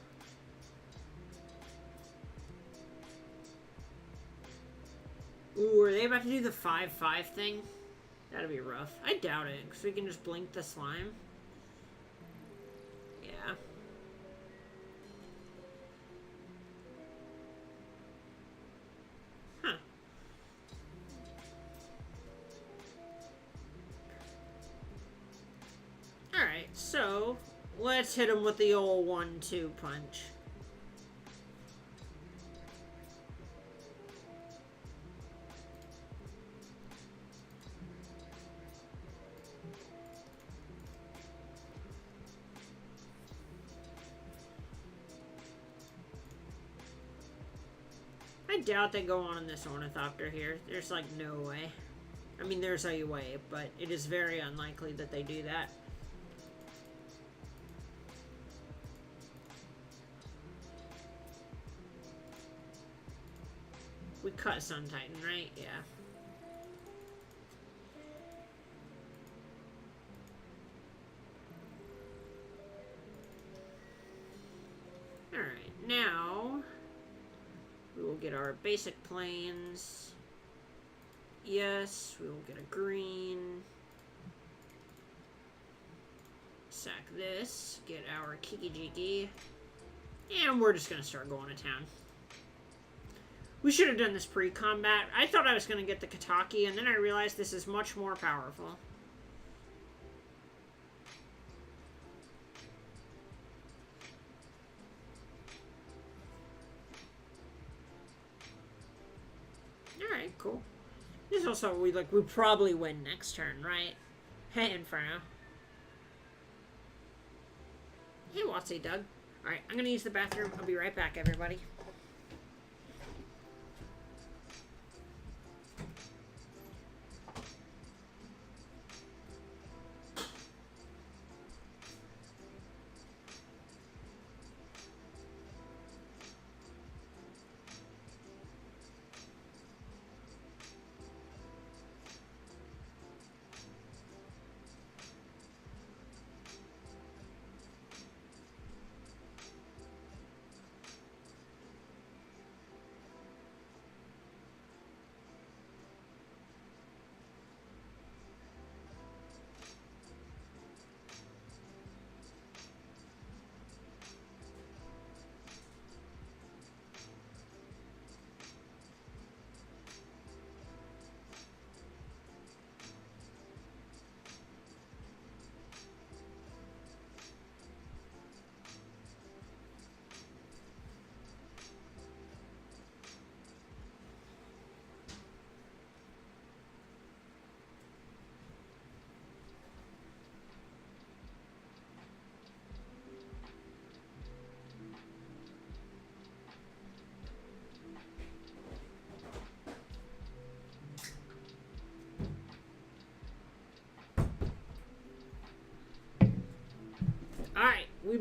Ooh, are they about to do the 5/5 thing? That'd be rough. I doubt it, because we can just blink the slime. Yeah. Huh. Alright, so... let's hit him with the old 1-2 punch. I doubt they go on in this Ornithopter here. There's like no way. I mean, there's a way, but it is very unlikely that they do that. We cut Sun Titan, right? Yeah. Alright, now we will get our basic planes. Yes, we will get a green. Sack this, get our Kiki-Jiki. And we're just gonna start going to town. We should have done this pre-combat. I thought I was going to get the Kataki, and then I realized this is much more powerful. Alright, cool. This is also, we probably win next turn, right? Hey, Inferno. Hey, Watsy Doug. Alright, I'm going to use the bathroom. I'll be right back, everybody.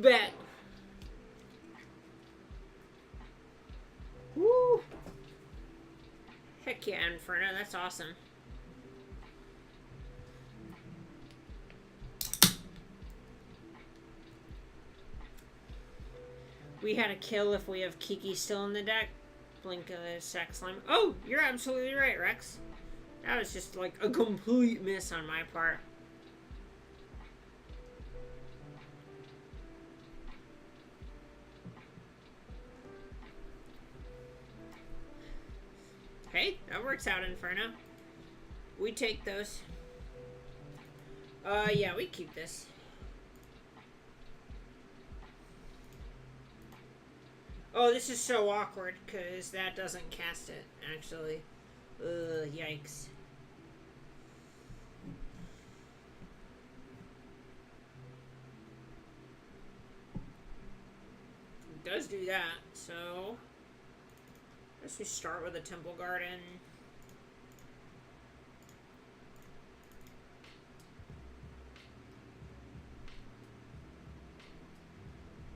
bet. Woo! Heck yeah, Inferno, that's awesome. We had a kill if we have Kiki still in the deck. Blink a sack slime. Oh, you're absolutely right, Rex. That was just like a complete miss on my part. Hey, that works out, Inferno. We take those. Yeah, we keep this. Oh, this is so awkward, because that doesn't cast it, actually. Yikes. It does do that, so... I guess we start with a Temple Garden.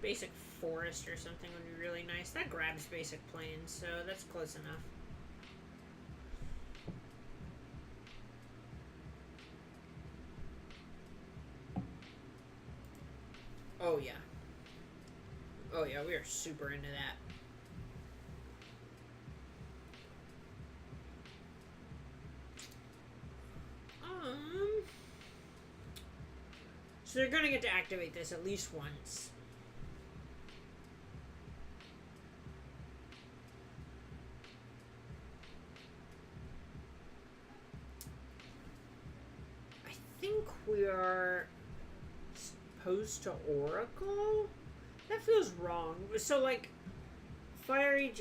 Basic Forest or something would be really nice. That grabs basic plains, so that's close enough. Oh yeah. Oh yeah, we are super into that. So they're gonna get to activate this at least once. I think we are supposed to Oracle? That feels wrong. So, like, Fiery...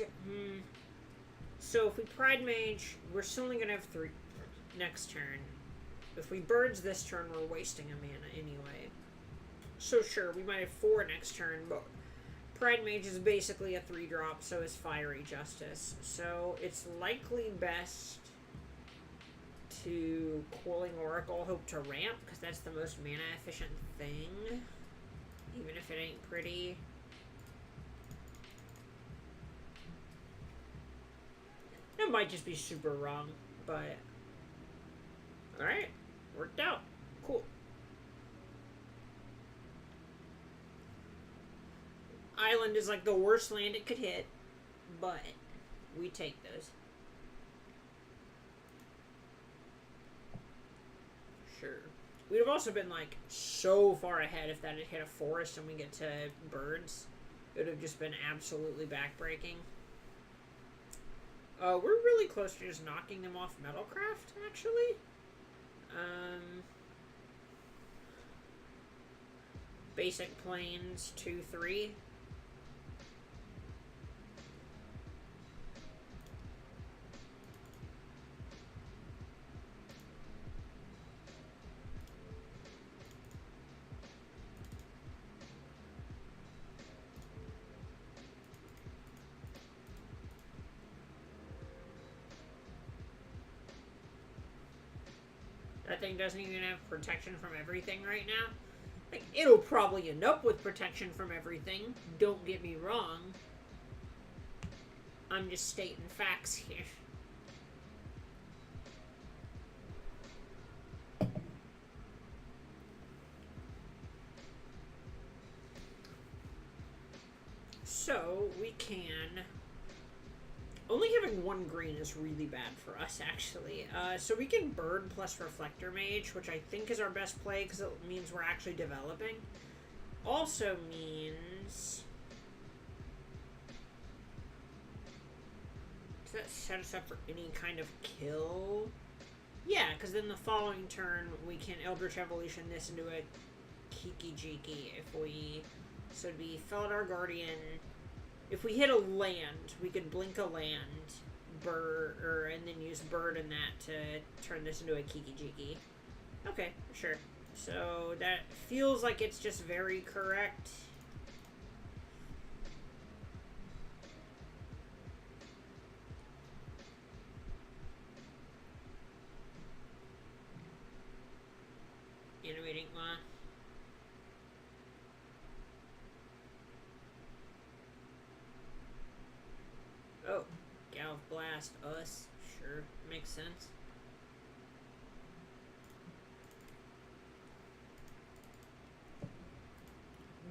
So, if we Pridemage, we're still only going to have 3 next turn. If we Birds this turn, we're wasting a mana anyway. So, sure, we might have 4 next turn, but Pridemage is basically a 3-drop, so is Fiery Justice. So, it's likely best to Coiling Oracle, hope to ramp, because that's the most mana efficient thing, even if it ain't pretty. It might just be super wrong, but alright, worked out. Cool. Island is like the worst land it could hit, but we take those. Sure. We'd have also been, like, so far ahead if that had hit a forest and we get to birds. It would have just been absolutely backbreaking. We're really close to just knocking them off Metalcraft, actually. Basic Plains 2-3. That thing doesn't even have protection from everything right now. Like, it'll probably end up with protection from everything. Don't get me wrong. I'm just stating facts here. So, we can... Only having 1 green is really bad for us, actually. So we can Bird plus Reflector Mage, which I think is our best play, because it means we're actually developing. Also means... Does that set us up for any kind of kill? Yeah, because then the following turn, we can Eldritch Evolution this into a Kiki-Jiki if we... So it'd be Felidar Guardian... If we hit a land, we could blink a land, and then use Bird in that to turn this into a Kiki-Jiki. Okay, sure. So that feels like it's just very correct. Animating one. past us. Sure, makes sense.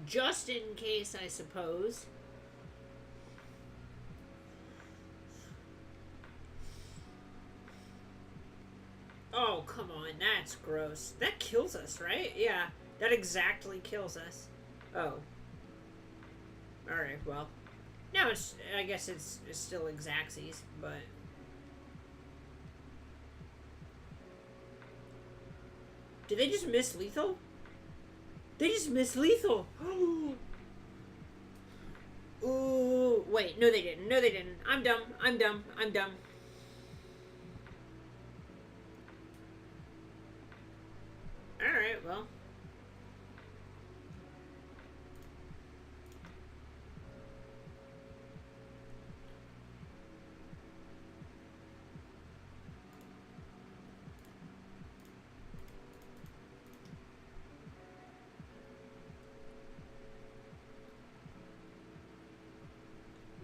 Just in case, I suppose. Oh, come on, that's gross. That kills us, right? Yeah, that exactly kills us. Oh. Alright, well. No, I guess it's still Xaxes, but... Did they just miss lethal? They just missed lethal! Ooh, wait, no they didn't. No they didn't. I'm dumb. I'm dumb. I'm dumb. Alright, well.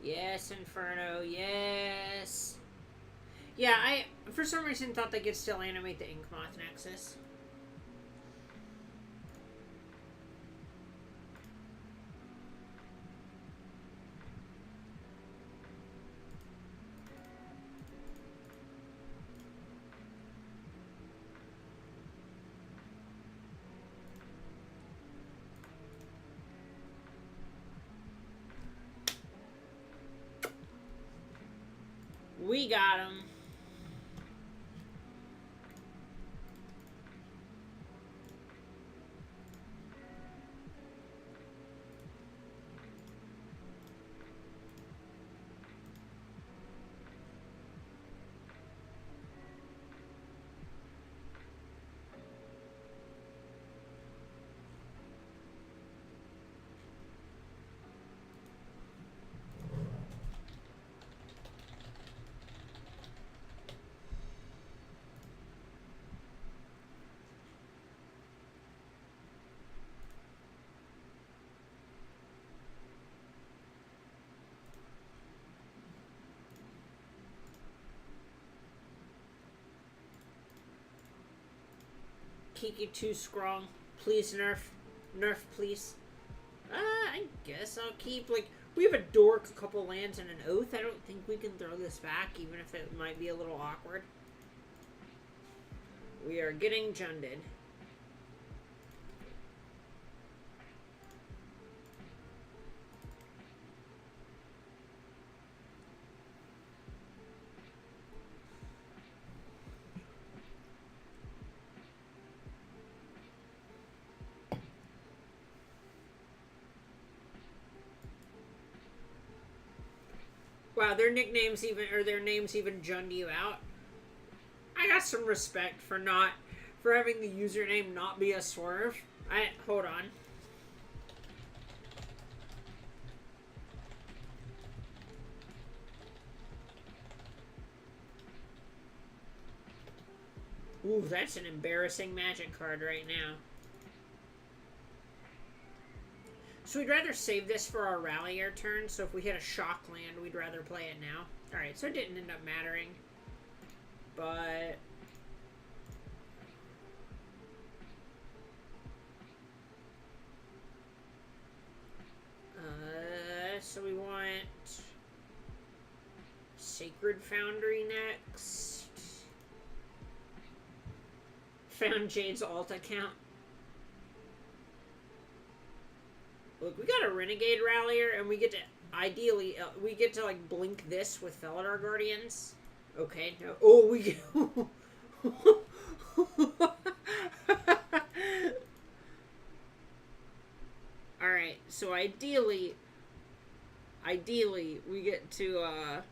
Yes, Inferno, yes. Yeah, I, for some reason, thought they could still animate the Inkmoth Nexus. We got him. Kiki too strong. Please nerf. Nerf, please. I guess I'll keep, like, we have a dork, a couple lands, and an oath. I don't think we can throw this back, even if it might be a little awkward. We are getting junded. Wow, their nicknames even, or their names even jund you out. I got some respect for having the username not be a swerve. Hold on. Ooh, that's an embarrassing Magic card right now. So we'd rather save this for our Rallier turn, so if we hit a shock land, we'd rather play it now. Alright, so it didn't end up mattering. But... so we want... Sacred Foundry next. Found Jade's alt account. Look, we got a Renegade Rallier, and we get to, ideally, we get to, like, blink this with Felidar Guardians. Okay, no. Oh, we get... Alright, so ideally, we get to,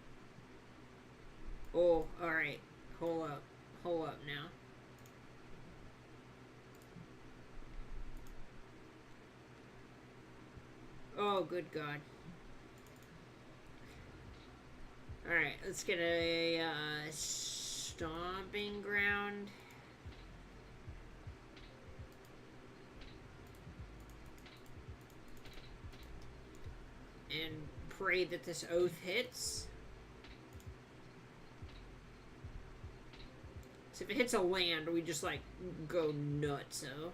oh, alright. Hold up now. Oh, good God. Alright, let's get a Stomping Ground. And pray that this oath hits. if it hits a land, we just, like, go nuts, so.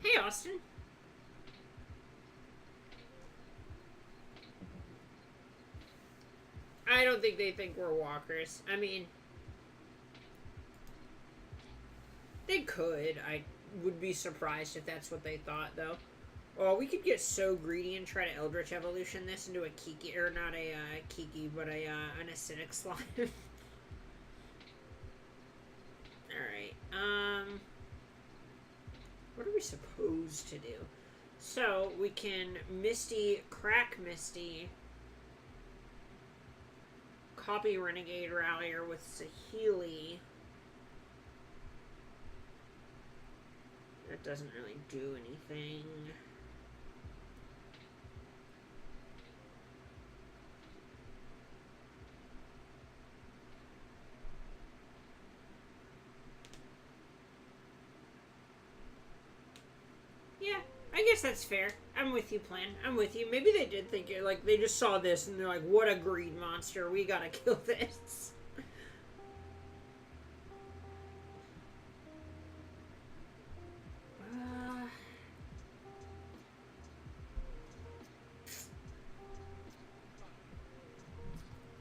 Hey, Austin. I don't think they think we're walkers. I mean, they could. I would be surprised if that's what they thought, though. Oh, we could get so greedy and try to Eldritch Evolution this into a Kiki, or not a Kiki, but an acidic slime. Alright, what are we supposed to do? So, we can crack Misty, copy Renegade Rallier with Saheeli. That doesn't really do anything. Yeah, I guess that's fair. I'm with you, Plan. I'm with you. Maybe they did think it, like, they just saw this and they're like, what a greed monster. We gotta kill this.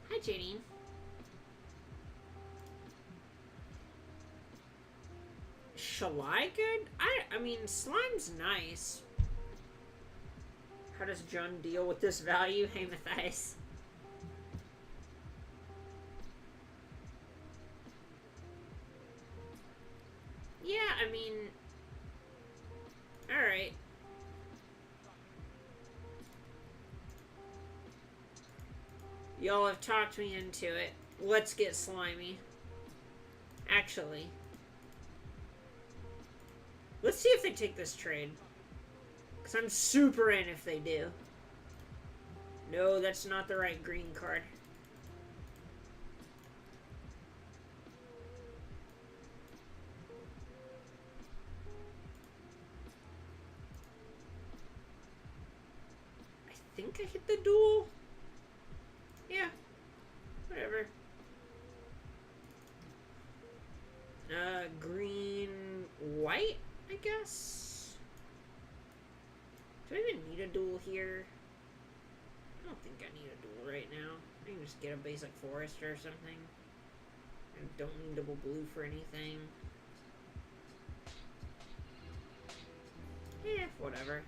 Hi, Janine. Shalai good? I mean, slime's nice. How does Jun deal with this value? Hey, Matthias. Yeah, I mean... Alright. Y'all have talked me into it. Let's get slimy. Actually. Let's see if they take this trade. Because I'm super in if they do. No, that's not the right green card. I think I hit the duel. Yeah. Whatever. Green, white, I guess? Do I even need a duel here? I don't think I need a duel right now. I can just get a basic forest or something. I don't need double blue for anything. Yeah, whatever.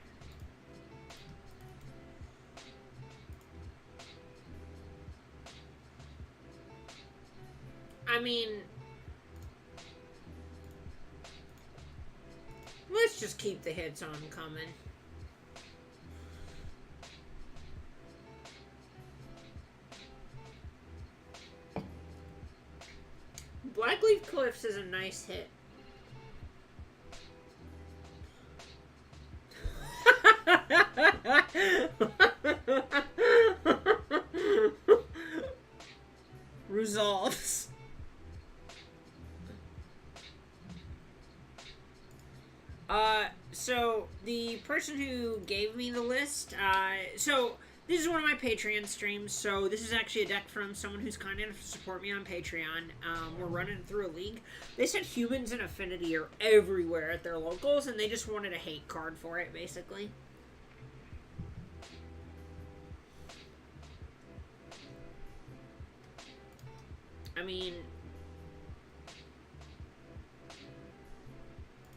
I mean... Let's just keep the hits on coming. Blackleaf Cliffs is a nice hit. Resolves. So the person who gave me the list, so this is one of my Patreon streams, so this is actually a deck from someone who's kind enough to support me on Patreon. We're running through a league. They said humans and affinity are everywhere at their locals, and they just wanted a hate card for it, basically. I mean...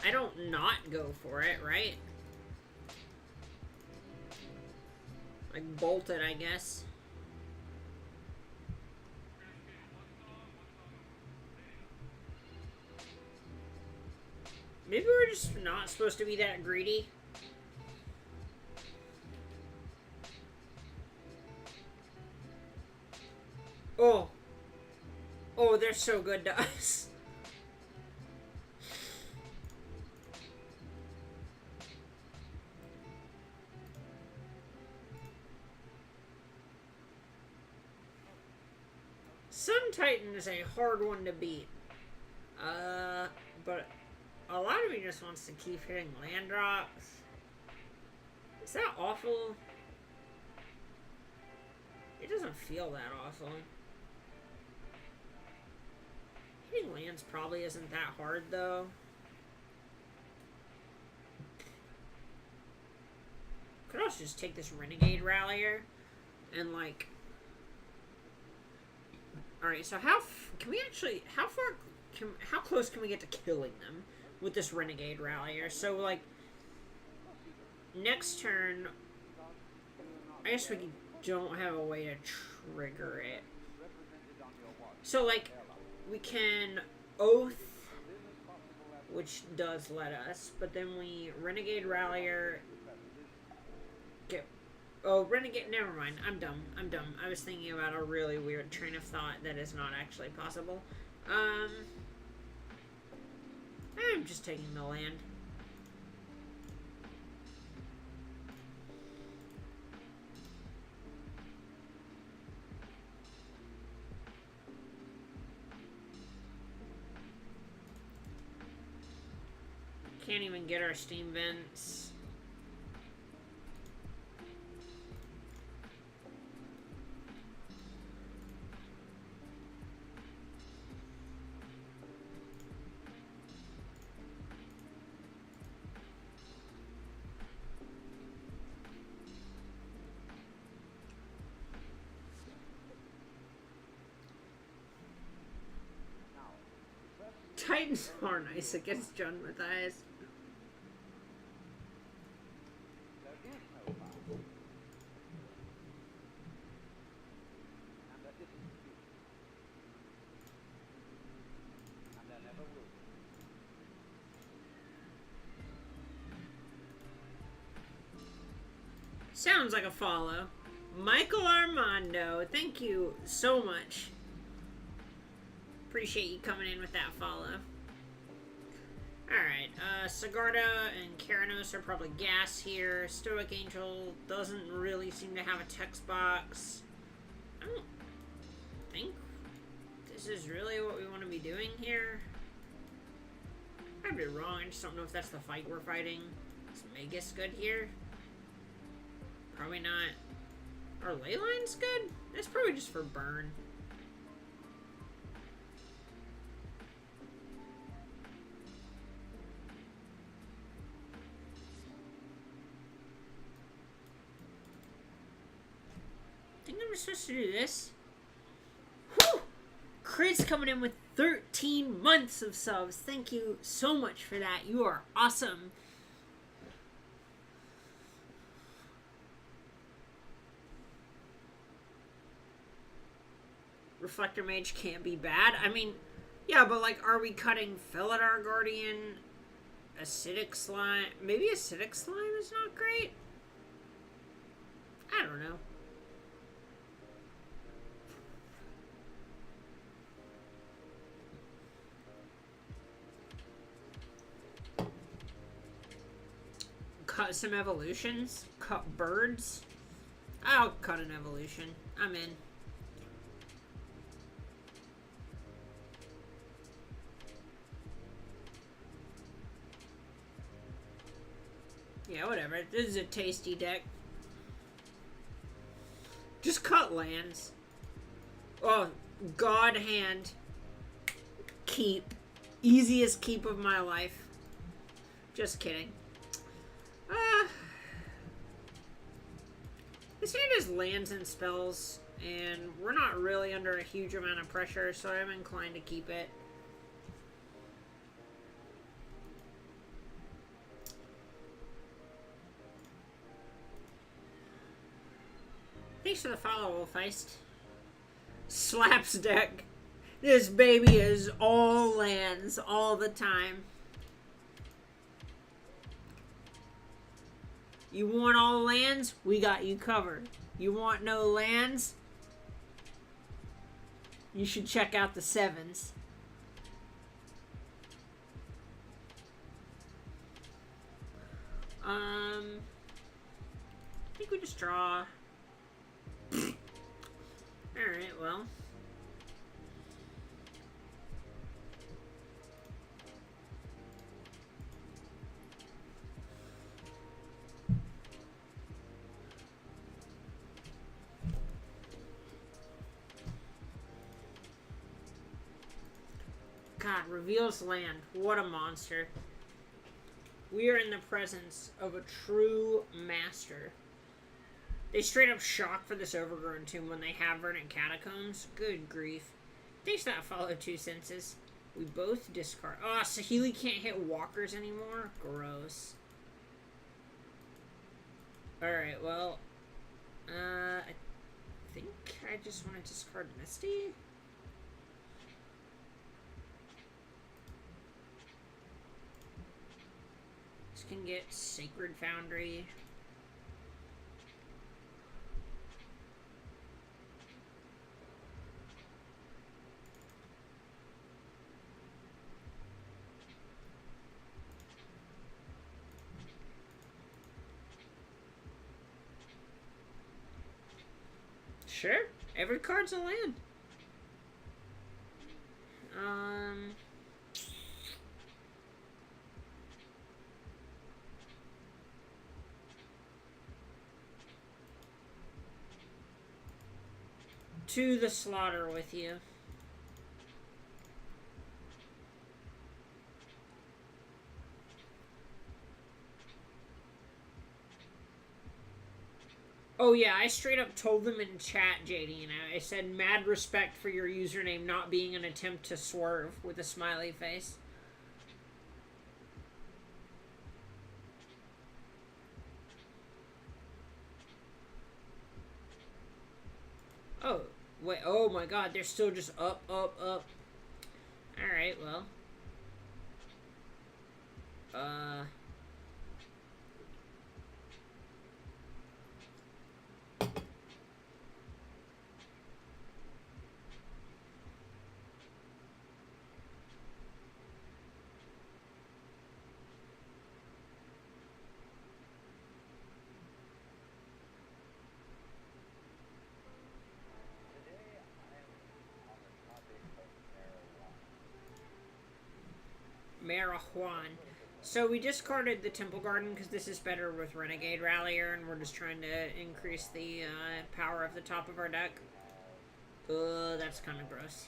I don't not go for it, right? Like, bolt it, I guess. Maybe we're just not supposed to be that greedy. Oh. Oh, they're so good to us. Sun Titan is a hard one to beat. But a lot of me just wants to keep hitting land drops. Is that awful? It doesn't feel that awful. Hitting lands probably isn't that hard, though. Could also just take this Renegade Rallier and, like... Alright, so how close can we get to killing them with this Renegade Rallier? So, like, next turn, I guess we don't have a way to trigger it. So, like, we can Oath, which does let us, but then we Renegade Rallier, get... Oh, Renegade, never mind. I'm dumb. I was thinking about a really weird train of thought that is not actually possible. I'm just taking the land. Can't even get our steam vents. Titans are nice against John Matthias. Sounds like a follow. Michael Armando, thank you so much. Appreciate you coming in with that follow. Alright, Sigarda and Keranos are probably gas here. Stoic Angel doesn't really seem to have a text box. I don't think this is really what we want to be doing here. I'd be wrong, I just don't know if that's the fight we're fighting. Is Magus good here? Probably not. Are Leylines good? That's probably just for burn. I think I'm supposed to do this. Whew! Chris coming in with 13 months of subs. Thank you so much for that. You are awesome. Reflector Mage can't be bad. I mean, yeah, but like, are we cutting Felidar Guardian? Acidic Slime? Maybe Acidic Slime is not great? I don't know. Cut some evolutions? Cut birds? I'll cut an evolution. I'm in. Yeah, whatever. This is a tasty deck. Just cut lands. Oh, God hand. Keep. Easiest keep of my life. Just kidding. This hand has lands and spells, and we're not really under a huge amount of pressure, so I'm inclined to keep it. Thanks for the follow, Wolfeist. Slaps deck. This baby is all lands all the time. You want all lands? We got you covered. You want no lands? You should check out the sevens. I think we just draw. Alright, well. reveals land. What a monster. We are in the presence of a true master. They straight up shock for this Overgrown Tomb when they have Verdant Catacombs. Good grief. Thanks for that follow 2 senses. We both discard. Oh, Saheeli can't hit walkers anymore? Gross. Alright, well. I think I just want to discard Misty. This can get Sacred Foundry. Sure, every card's a land. To the slaughter with you. Oh yeah, I straight up told them in chat, JD, and I said, mad respect for your username not being an attempt to swerve with a smiley face. Oh, wait, oh my god, they're still just up, up, up. Alright, well. Marijuana. So we discarded the Temple Garden because this is better with Renegade Rallier, and we're just trying to increase the power of the top of our deck. Ugh, that's kind of gross.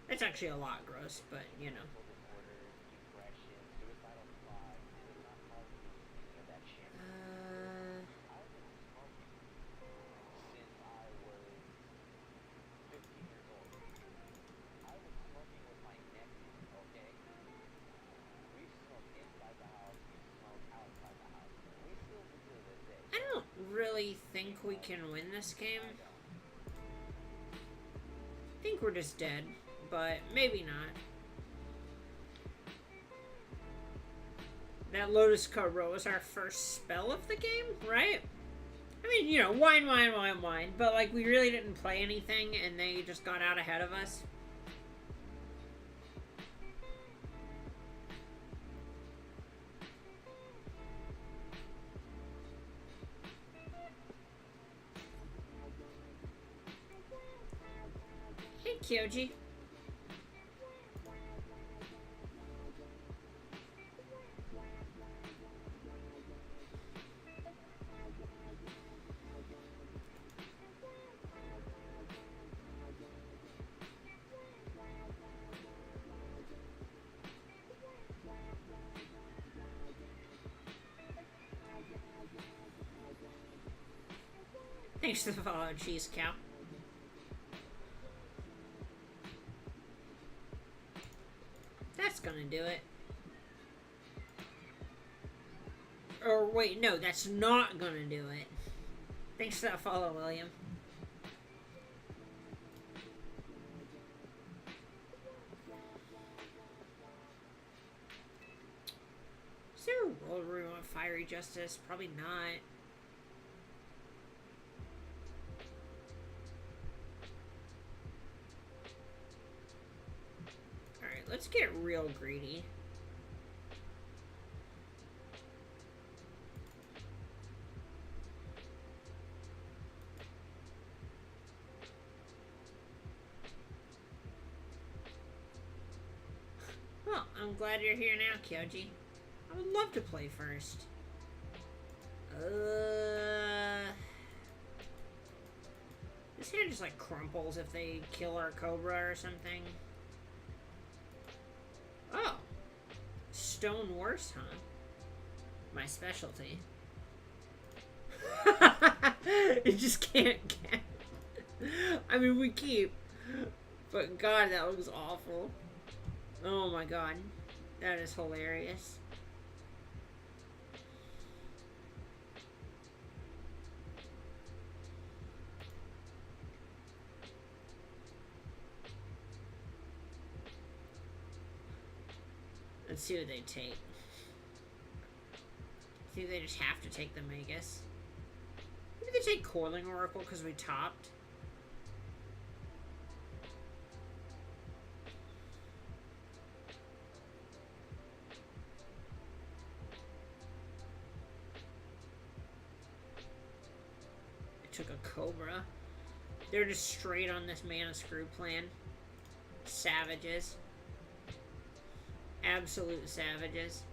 It's actually a lot gross, but you know. Think we can win this game. I think we're just dead, but maybe not. That Lotus Cobra was our first spell of the game, right? I mean, you know, wine, but like we really didn't play anything and they just got out ahead of us. Kyoji. Thanks for the follow, Cheese Cow. That's gonna do it. Or wait, no, that's not gonna do it. Thanks for that follow, William. Is there a world where we want Fiery Justice? Probably not. Let's get real greedy. Well, I'm glad you're here now, Kyoji. I would love to play first. This hand just like crumples if they kill our Cobra or something. stone worse, huh? My specialty. It just can't get. I mean, we keep. But God, that looks awful. Oh my God. That is hilarious. Let's see what they take. See, they just have to take the Magus. Maybe they take Coiling Oracle because we topped. They took a Cobra. They're just straight on this mana screw plan. Savages. Absolute savages.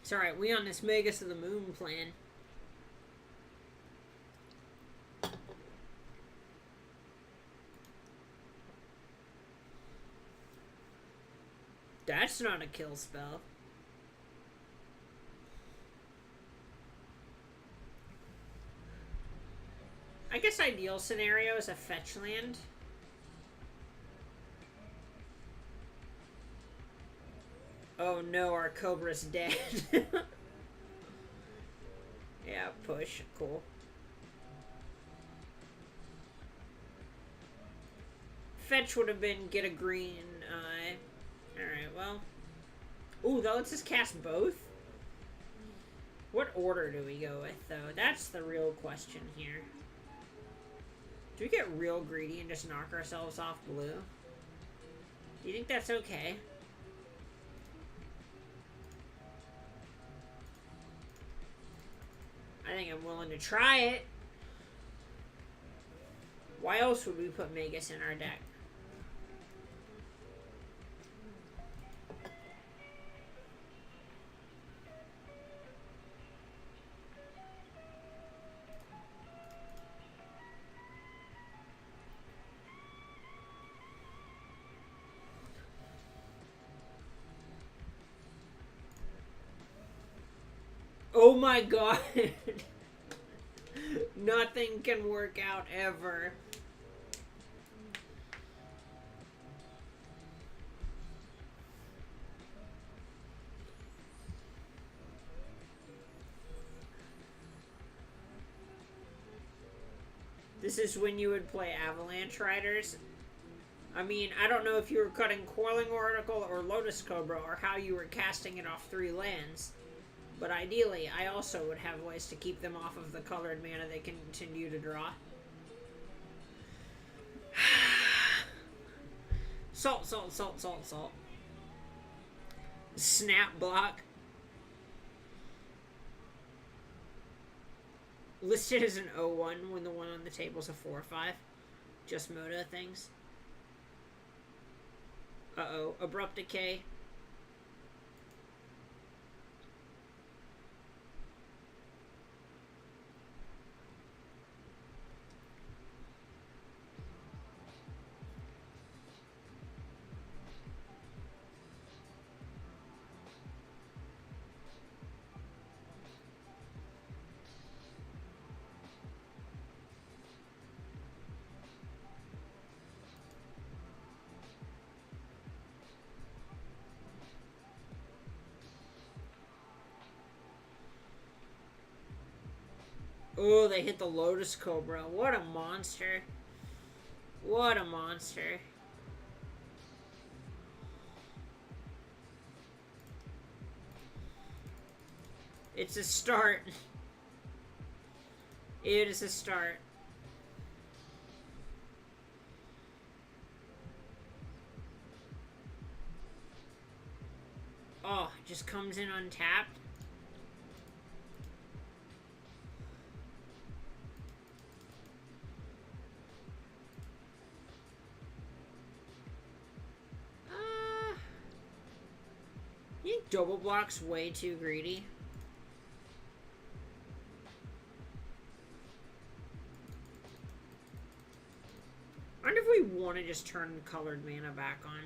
It's alright, we on this Magus of the Moon plan. That's not a kill spell. I guess ideal scenario is a fetch land. Oh no, our Cobra's dead. Yeah, push. Cool. Fetch would have been get a green. Alright, well. Ooh, that lets us cast both? What order do we go with, though? That's the real question here. Do we get real greedy and just knock ourselves off blue? Do you think that's okay? I think I'm willing to try it. Why else would we put Magus in our deck? Oh my God. Nothing can work out ever. This is when you would play Avalanche Riders. I mean, I don't know if you were cutting Coiling Oracle or Lotus Cobra or how you were casting it off 3 lands. But ideally, I also would have ways to keep them off of the colored mana they continue to draw. Salt, salt, salt, salt, salt. Snap block. Listed as an 0-1 when the one on the table is a 4-5. Just Moda things. Uh-oh. Abrupt Decay. Oh, they hit the Lotus Cobra. What a monster. What a monster. It's a start. It is a start. Oh, it just comes in untapped. You think double block's way too greedy? gonna just turn colored mana back on.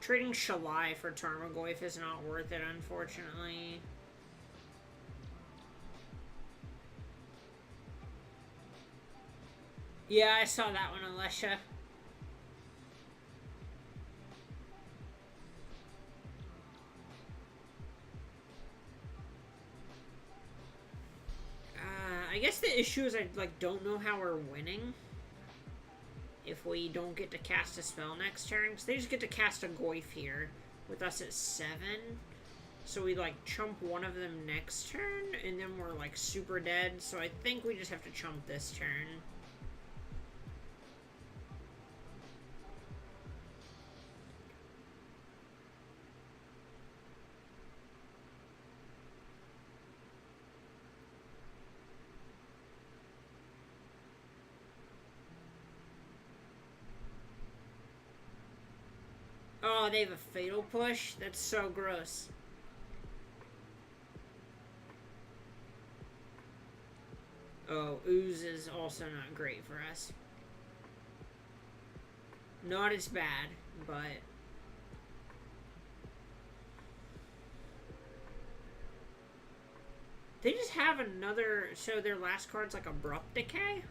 Trading Shalai for Tarmogoyf is not worth it, unfortunately. Yeah, I saw that one, Alicia. I guess the issue is I, like, don't know how we're winning if we don't get to cast a spell next turn. Because they just get to cast a Goyf here with us at 7. So we, like, chump one of them next turn, and then we're, like, super dead. So I think we just have to chump this turn. Oh, they have a Fatal Push? That's so gross. Oh, Ooze is also not great for us. Not as bad, but... They just have another... So their last card's like Abrupt Decay?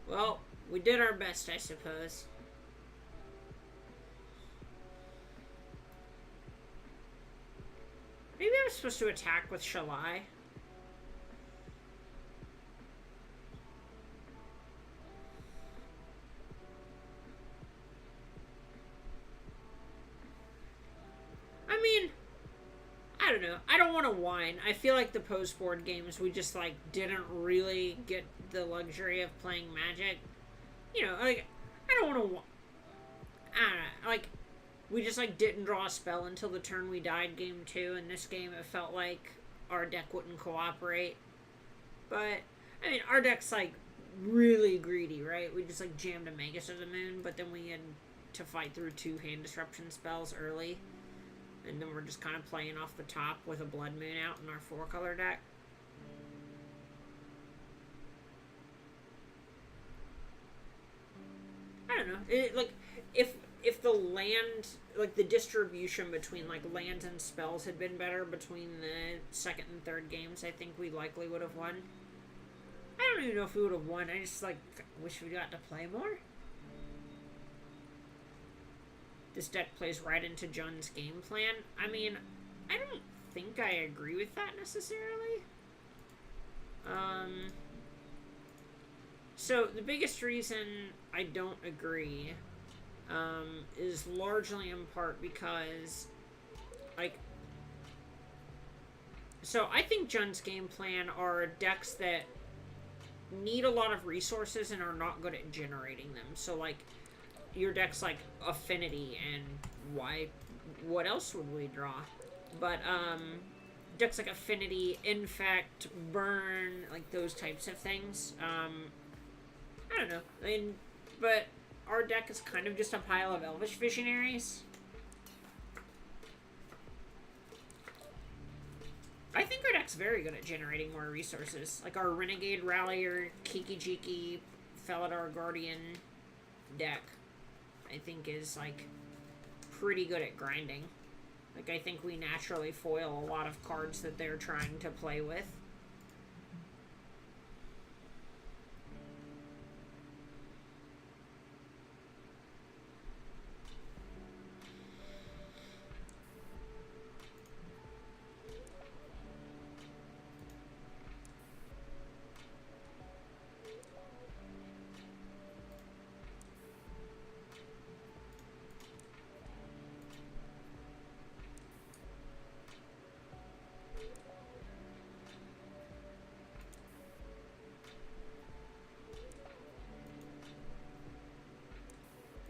Well, we did our best, I suppose. Maybe I'm supposed to attack with Shalai. I mean, I don't know. I don't want to whine. I feel like the post-board games, we just, like, didn't really get the luxury of playing Magic. You know, like, I don't want to... I don't know. Like, we just, like, didn't draw a spell until the turn we died game 2. In this game, it felt like our deck wouldn't cooperate. But, I mean, our deck's, like, really greedy, right? We just, like, jammed a Magus of the Moon, but then we had to fight through 2 hand disruption spells early. And then we're just kind of playing off the top with a Blood Moon out in our 4-color deck. I don't know. Like, if the land, like, the distribution between, like, lands and spells had been better between the second and third games, I think we likely would have won. I don't even know if we would have won. I just, like, wish we got to play more. This deck plays right into Jun's game plan. I mean, I don't think I agree with that necessarily. So the biggest reason I don't agree is largely in part because, like, so I think Jun's game plan are decks that need a lot of resources and are not good at generating them. So, like, your deck's like Affinity, and why? What else would we draw? But decks like Affinity, Infect, Burn, like those types of things. I don't know. I mean, but our deck is kind of just a pile of Elvish Visionaries. I think our deck's very good at generating more resources. Like our Renegade Rallier, Kiki-Jiki, Felidar Guardian deck, I think is, like, pretty good at grinding. Like, I think we naturally foil a lot of cards that they're trying to play with.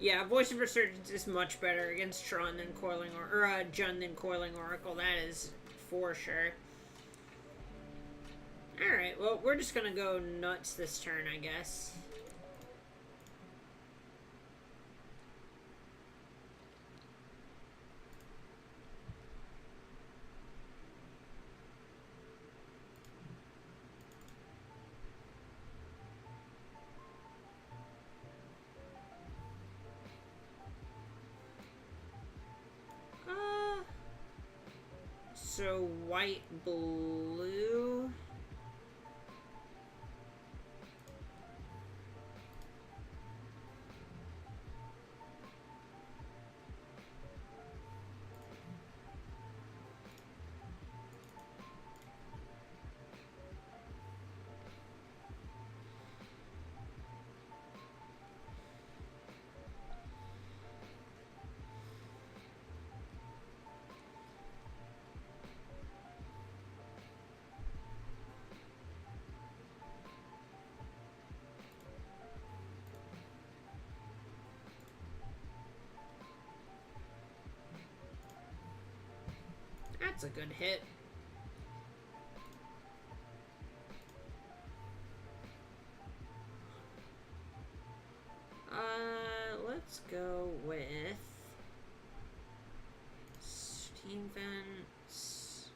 Yeah, Voice of Resurgence is much better against Tron than Coiling Jun than Coiling Oracle. That is for sure. Alright, well, we're just gonna go nuts this turn, I guess. So, white, blue. That's a good hit. Let's go with steam vents.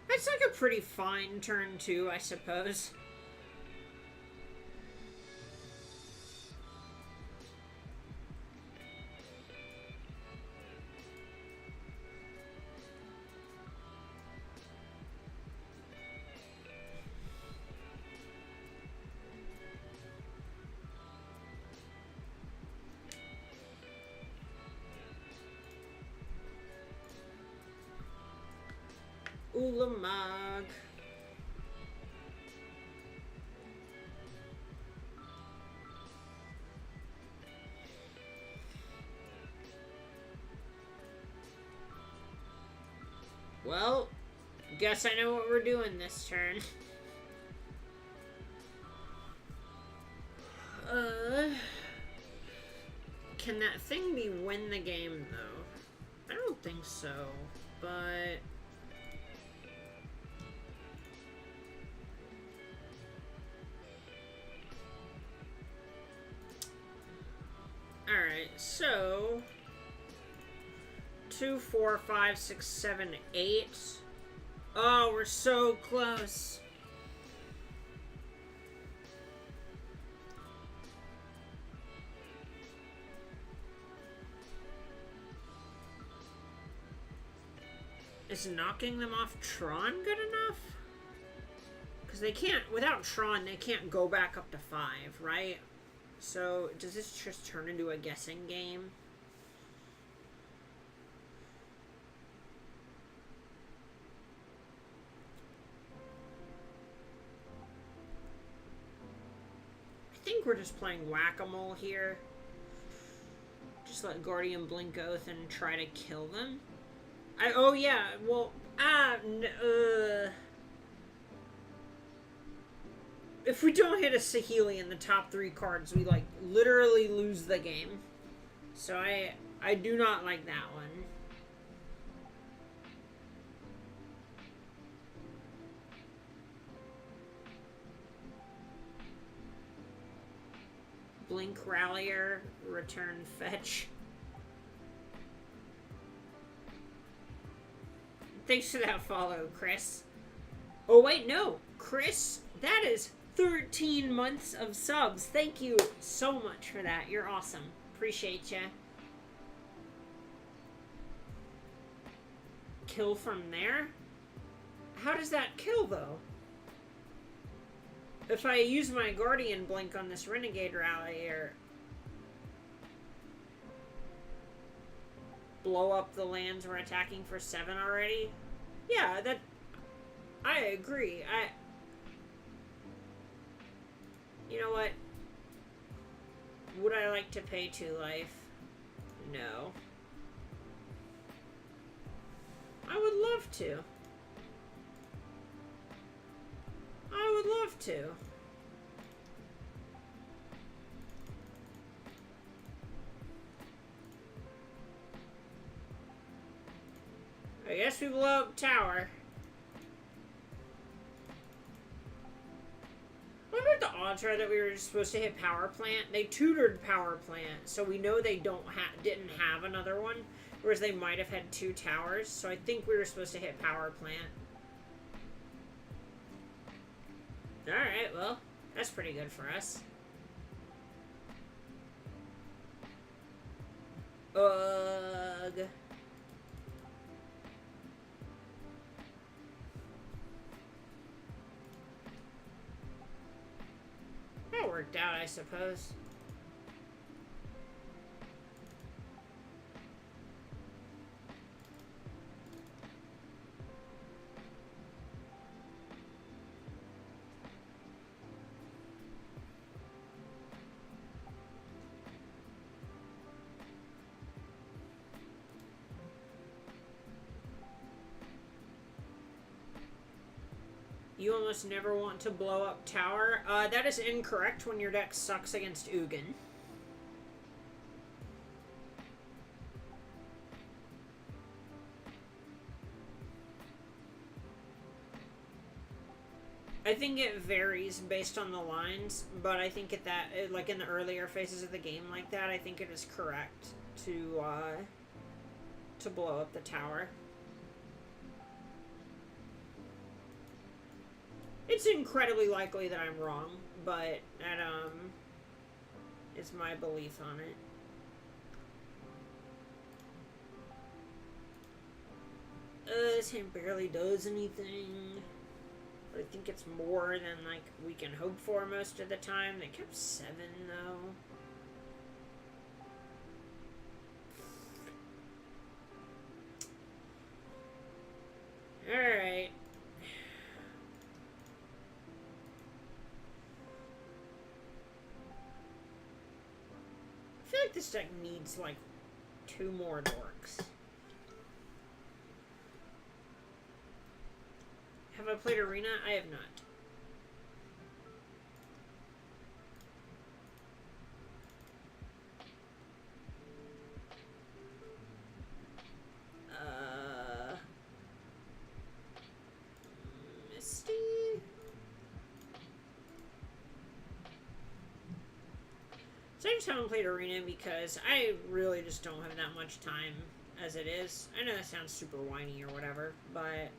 That's like a pretty fine turn too, I suppose. Ulamog. Well, guess I know what we're doing this turn. Can that thing be win the game, though? I don't think so, but... Alright, so... 2, 4, 5, 6, 7, 8. Oh, we're so close. Is knocking them off Tron good enough? Because they can't, without Tron, they can't go back up to 5, right? So, does this just turn into a guessing game? I think we're just playing whack-a-mole here. Just let Guardian blink Oath and try to kill them. Oh yeah, well, if we don't hit a Saheeli in the top 3 cards, we, like, literally lose the game. So I do not like that one. Blink Rallier, return fetch. Thanks for that follow, Chris. Oh, wait, no. Chris, that is 13 months of subs. Thank you so much for that. You're awesome. Appreciate ya. Kill from there? How does that kill, though? If I use my Guardian blink on this Renegade Rallier, blow up the lands we're attacking for 7 already? Yeah, that... I agree. You know what? Would I like to pay 2 life? No. I would love to. I would love to. I guess we blow up tower. What about the odds are that we were supposed to hit power plant? They tutored power plant, so we know they didn't have another one, whereas they might have had 2 towers. So I think we were supposed to hit power plant. All right, well, that's pretty good for us. Ugh. That worked out, I suppose. You almost never want to blow up tower. That is incorrect when your deck sucks against Ugin. I think it varies based on the lines, but I think at that, like in the earlier phases of the game like that, I think it is correct to blow up the tower. It's incredibly likely that I'm wrong, but that, is my belief on it. This hand barely does anything. But I think it's more than, like, we can hope for most of the time. They kept 7, though. Alright. I feel like this deck needs, like, 2 more dorks. Have I played Arena? I have not. Misty? So I just haven't played Arena because I really just don't have that much time as it is. I know that sounds super whiny or whatever, but,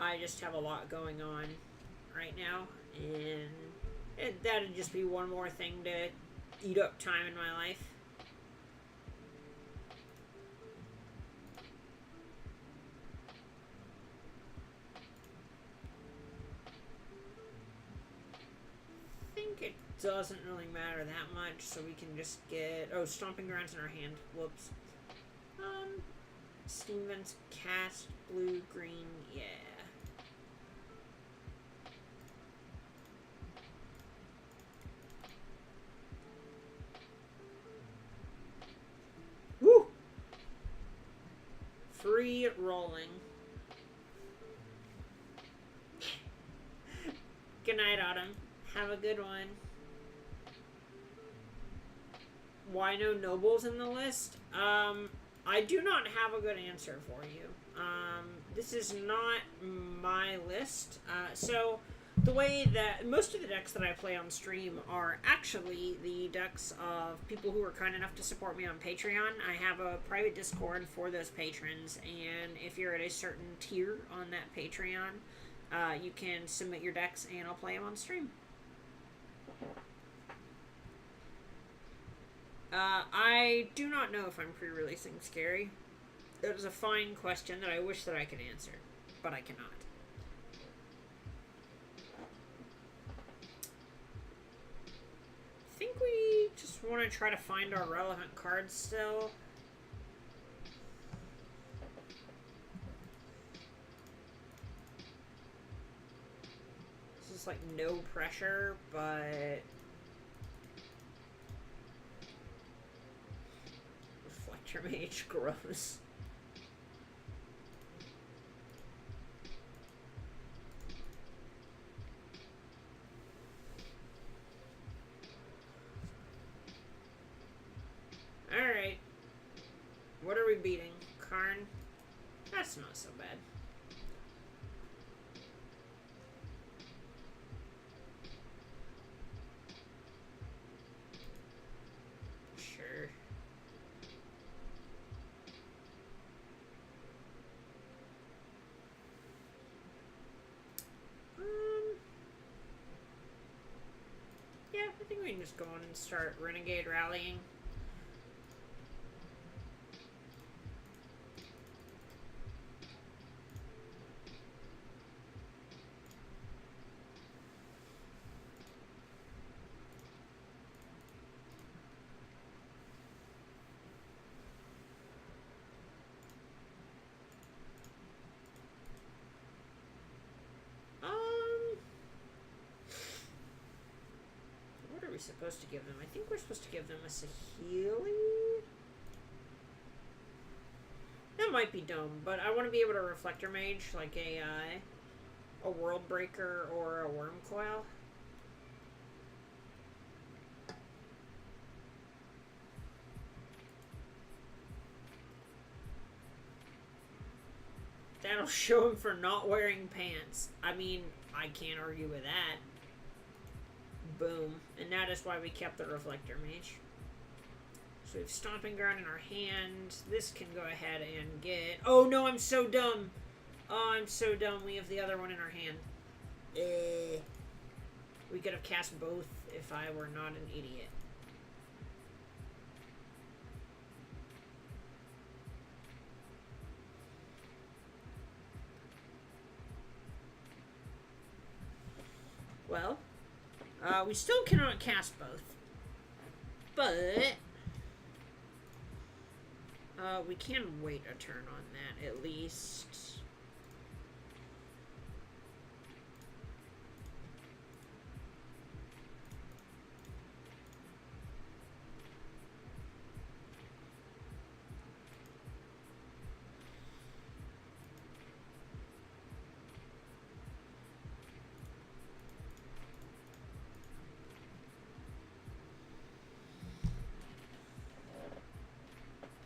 I just have a lot going on right now, and that'd just be one more thing to eat up time in my life. I think it doesn't really matter that much, so we can just get... Oh, Stomping Ground's in our hand. Whoops. Steam Vents, cast, blue, green, yeah. Woo! Free rolling. Good night, Autumn. Have a good one. Why no nobles in the list? I do not have a good answer for you. This is not my list. So, the way that most of the decks that I play on stream are actually the decks of people who are kind enough to support me on Patreon. I have a private Discord for those patrons, and if you're at a certain tier on that Patreon, you can submit your decks and I'll play them on stream. I do not know if I'm pre-releasing Scary. That is a fine question that I wish that I could answer, but I cannot. I think we just want to try to find our relevant cards still. This is like no pressure, but... Reflector Mage, gross. Alright. beating? Karn? That's not so bad. Sure. Yeah, I think we can just go on and start Renegade Rallying. What are we supposed to give them? I think we're supposed to give them a Saheeli. That might be dumb, but I want to be able to Reflector Mage like a World Breaker or a Worm Coil. That'll show him for not wearing pants. I mean, I can't argue with that. Boom. And that is why we kept the Reflector Mage. So we have Stomping Ground in our hand. This can go ahead and get... Oh no, I'm so dumb. Oh, I'm so dumb. We have the other one in our hand. We could have cast both if I were not an idiot. Well, we still cannot cast both. But we can wait a turn on that at least.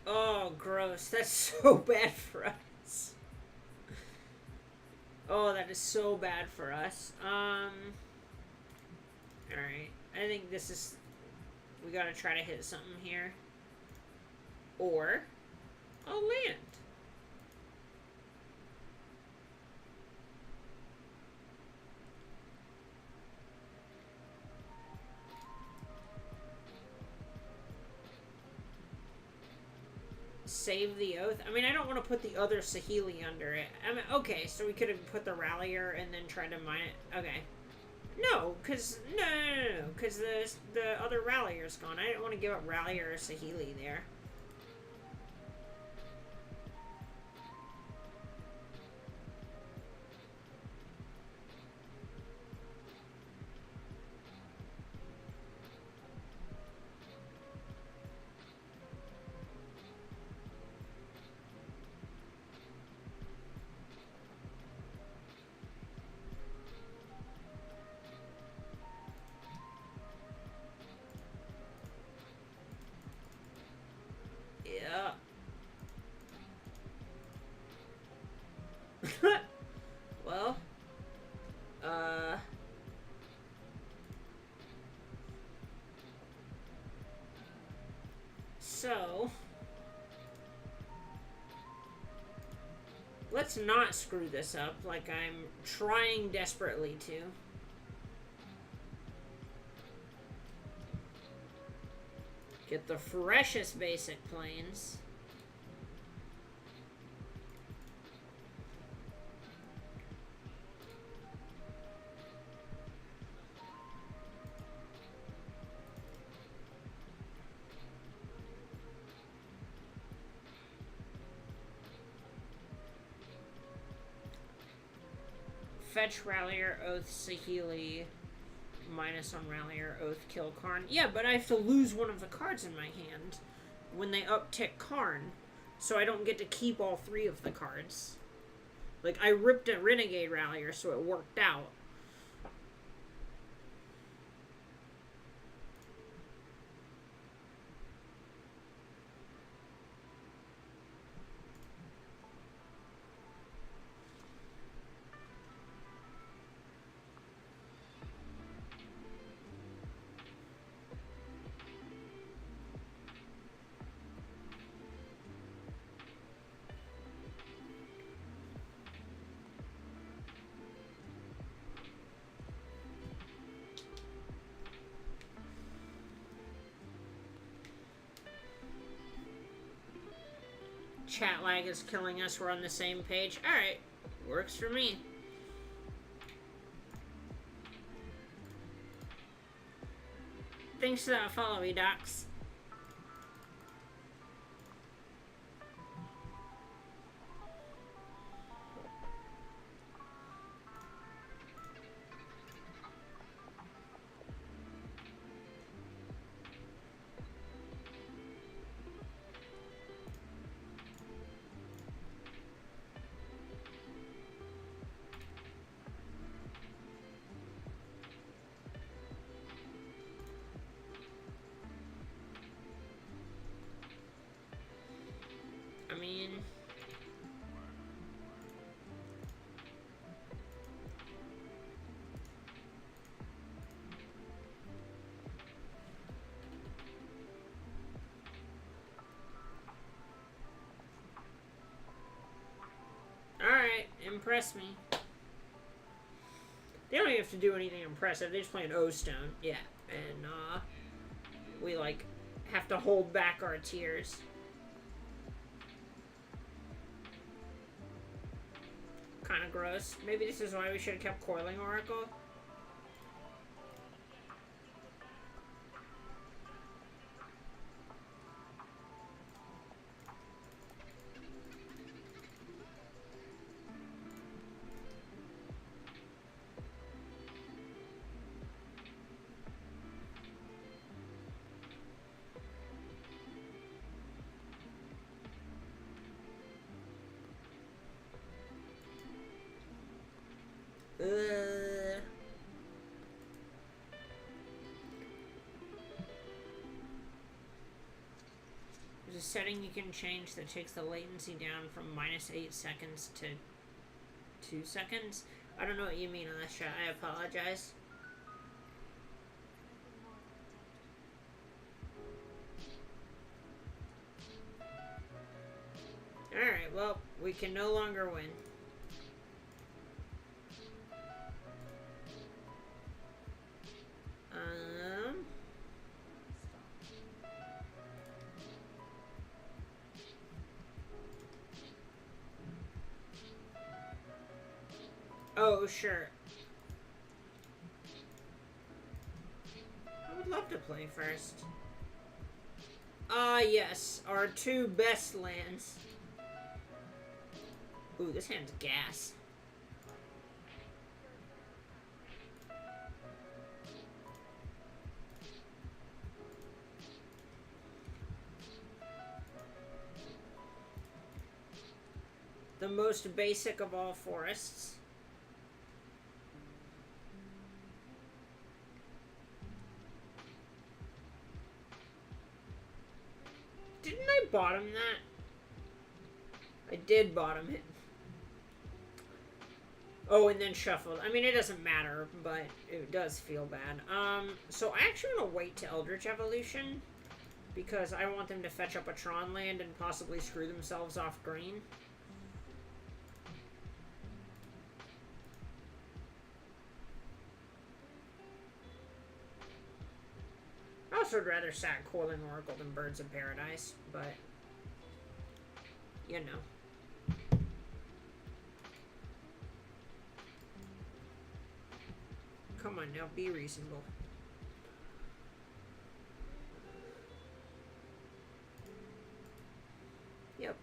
Oh, gross. That's so bad for us. Oh, that is so bad for us. Alright. I think this is... We gotta try to hit something here. Or a land. Save the Oath. I mean, I don't want to put the other Saheeli under it. I mean, okay, so we could have put the Rallier and then tried to mine it. Okay. No, because... No, because the other Rallier's gone. I didn't want to give up Rallier or Saheeli there. Well, so let's not screw this up like I'm trying desperately to. Get the freshest basic planes. Fetch, Rallier, Oath, Saheeli, minus on Rallier, Oath, kill Karn. Yeah, but I have to lose one of the cards in my hand when they uptick Karn, so I don't get to keep all three of the cards. Like, I ripped a Renegade Rallier, so it worked out. chat lag is killing us. We're on the same page. Alright. Works for me. Thanks for that follow me, Docs. I mean... Alright, impress me. They don't even have to do anything impressive. They just play an O-Stone. Yeah, and, we, like, have to hold back our tears. Kind of gross. Maybe this is why we should have kept Coiling Oracle. There's a setting you can change that takes the latency down from -8 seconds to 2 seconds. I don't know what you mean on this shot. I apologize. Alright, well, we can no longer win. Oh, sure. I would love to play first. Ah, yes. Our 2 best lands. Ooh, this hand's gas. The most basic of all forests. Didn't I bottom that? I did bottom it. Oh, and then shuffled. I mean, it doesn't matter, but it does feel bad. So I actually want to wait to Eldritch Evolution, because I want them to fetch up a Tron land and possibly screw themselves off green. I also would rather sack Coiling Oracle than Birds of Paradise, but, you know. Come on now, be reasonable. Yep.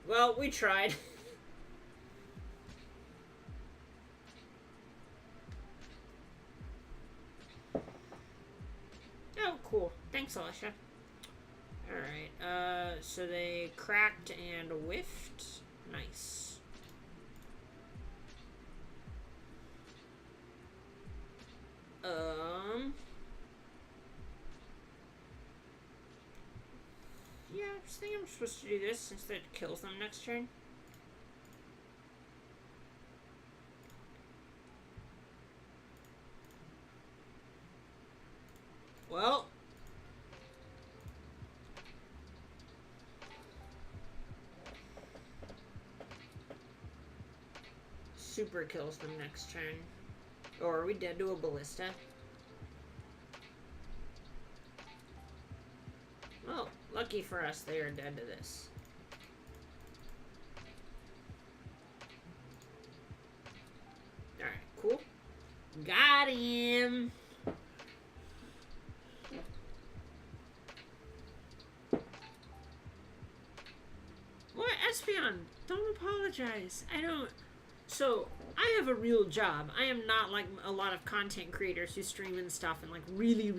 Well, we tried. Oh, cool. Thanks, Alicia. Alright, so they cracked and whiffed. Nice. I think I'm supposed to do this since that kills them next turn. Well. Super kills them next turn. Or are we dead to a ballista? Well, lucky for us, they are dead to this. Alright, cool. Got him! What? Espion, don't apologize. I don't... So, I have a real job. I am not like a lot of content creators who stream and stuff and like really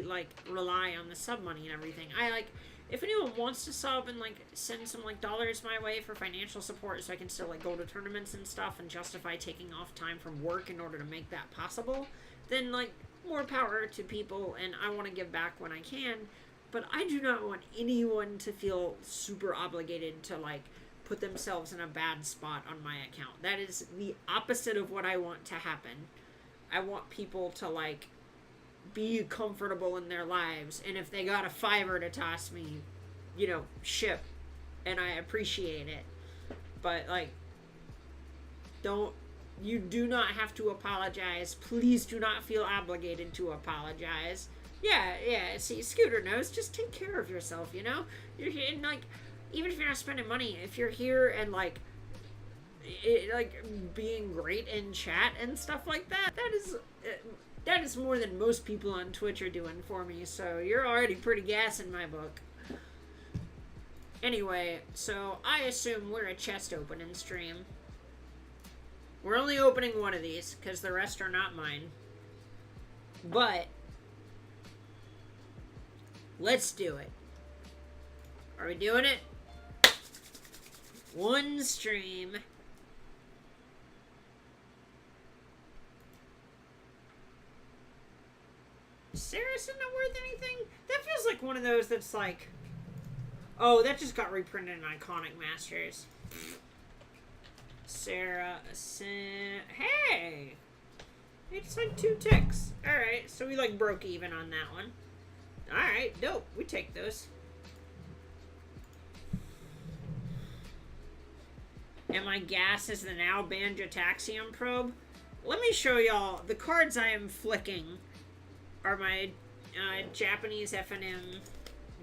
like rely on the sub money and everything. I like, if anyone wants to sub and like send some like dollars my way for financial support so I can still like go to tournaments and stuff and justify taking off time from work in order to make that possible, then like more power to people, and I want to give back when I can, but I do not want anyone to feel super obligated to like put themselves in a bad spot on my account. That is the opposite of what I want to happen. I want people to like be comfortable in their lives, and if they got a $5 to toss me, you know, ship, and I appreciate it. But like, you do not have to apologize. Please do not feel obligated to apologize. Yeah, see, Scooter knows, just take care of yourself, you know? You're here, and like, even if you're not spending money, if you're here and like being great in chat and stuff like that, that is more than most people on Twitch are doing for me, so you're already pretty gas in my book. Anyway, so I assume we're a chest opening stream. We're only opening one of these, because the rest are not mine. But let's do it. Are we doing it? One stream. Saracen not worth anything? That feels like one of those that's like... Oh, that just got reprinted in Iconic Masters. Hey! It's like 2 ticks. Alright, so we like broke even on that one. Alright, dope. We take those. And my gas is the now banned Jataxium probe. Let me show y'all. The cards I am flicking are my Japanese FNM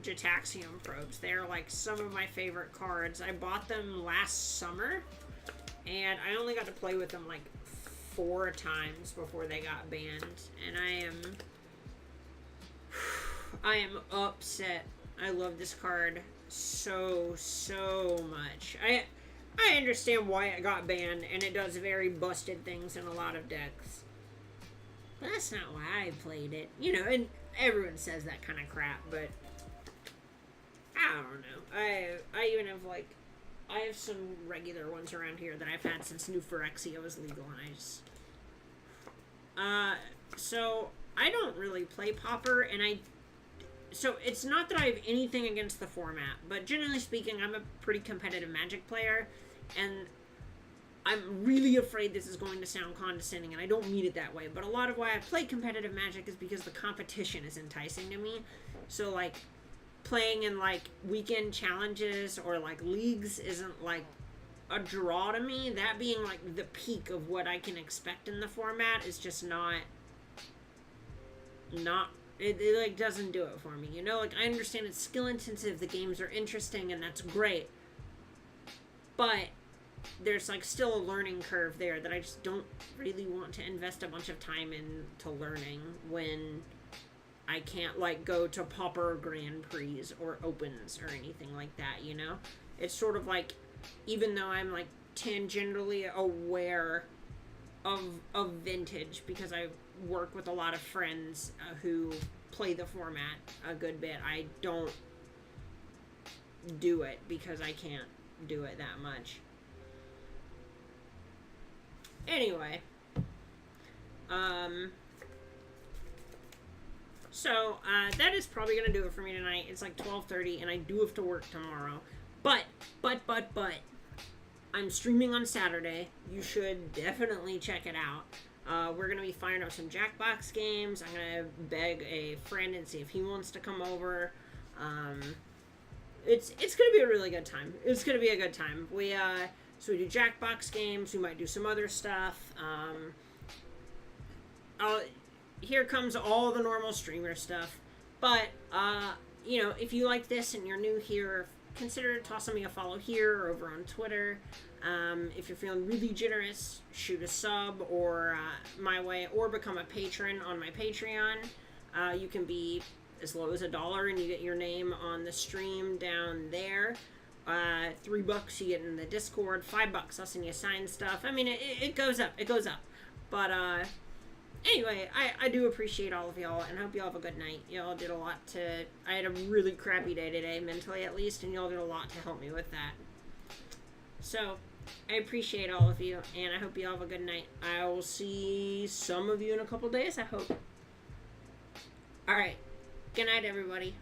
Jataxium probes. They're like some of my favorite cards. I bought them last summer, and I only got to play with them like 4 times before they got banned. And I am upset. I love this card so much. I understand why it got banned, and it does very busted things in a lot of decks. But that's not why I played it. You know, and everyone says that kind of crap, but I don't know. I even have, like, I have some regular ones around here that I've had since New Phyrexia was legal, and I just... so, I don't really play Pauper, and so, it's not that I have anything against the format, but generally speaking, I'm a pretty competitive Magic player, and I'm really afraid this is going to sound condescending, and I don't mean it that way, but a lot of why I play competitive Magic is because the competition is enticing to me. So, like, playing in, like, weekend challenges or, like, leagues isn't, like, a draw to me. That being, like, the peak of what I can expect in the format is just not... It like, doesn't do it for me, you know? Like, I understand it's skill-intensive, the games are interesting, and that's great. But there's, like, still a learning curve there that I just don't really want to invest a bunch of time into learning when I can't, like, go to Pauper Grand Prix or Opens or anything like that, you know? It's sort of like, even though I'm, like, tangentially aware of Vintage, because I work with a lot of friends who play the format a good bit, I don't do it because I can't do it that much. Anyway, So, that is probably going to do it for me tonight. It's like 12:30, and I do have to work tomorrow. But, I'm streaming on Saturday. You should definitely check it out. We're going to be firing up some Jackbox games. I'm going to beg a friend and see if he wants to come over. It's going to be a really good time. It's going to be a good time. So we do Jackbox games. We might do some other stuff. Here comes all the normal streamer stuff. But, if you like this and you're new here, consider tossing me a follow here or over on Twitter. If you're feeling really generous, shoot a sub or my way, or become a patron on my Patreon. You can be as low as $1 and you get your name on the stream down there. $3 you get in the Discord. $5 I'll send you signed stuff. I mean, it goes up. It goes up. But anyway, I do appreciate all of y'all and hope y'all have a good night. Y'all did a lot I had a really crappy day today, mentally at least, and y'all did a lot to help me with that. So, I appreciate all of you, and I hope you all have a good night. I will see some of you in a couple days, I hope. Alright. Good night, everybody.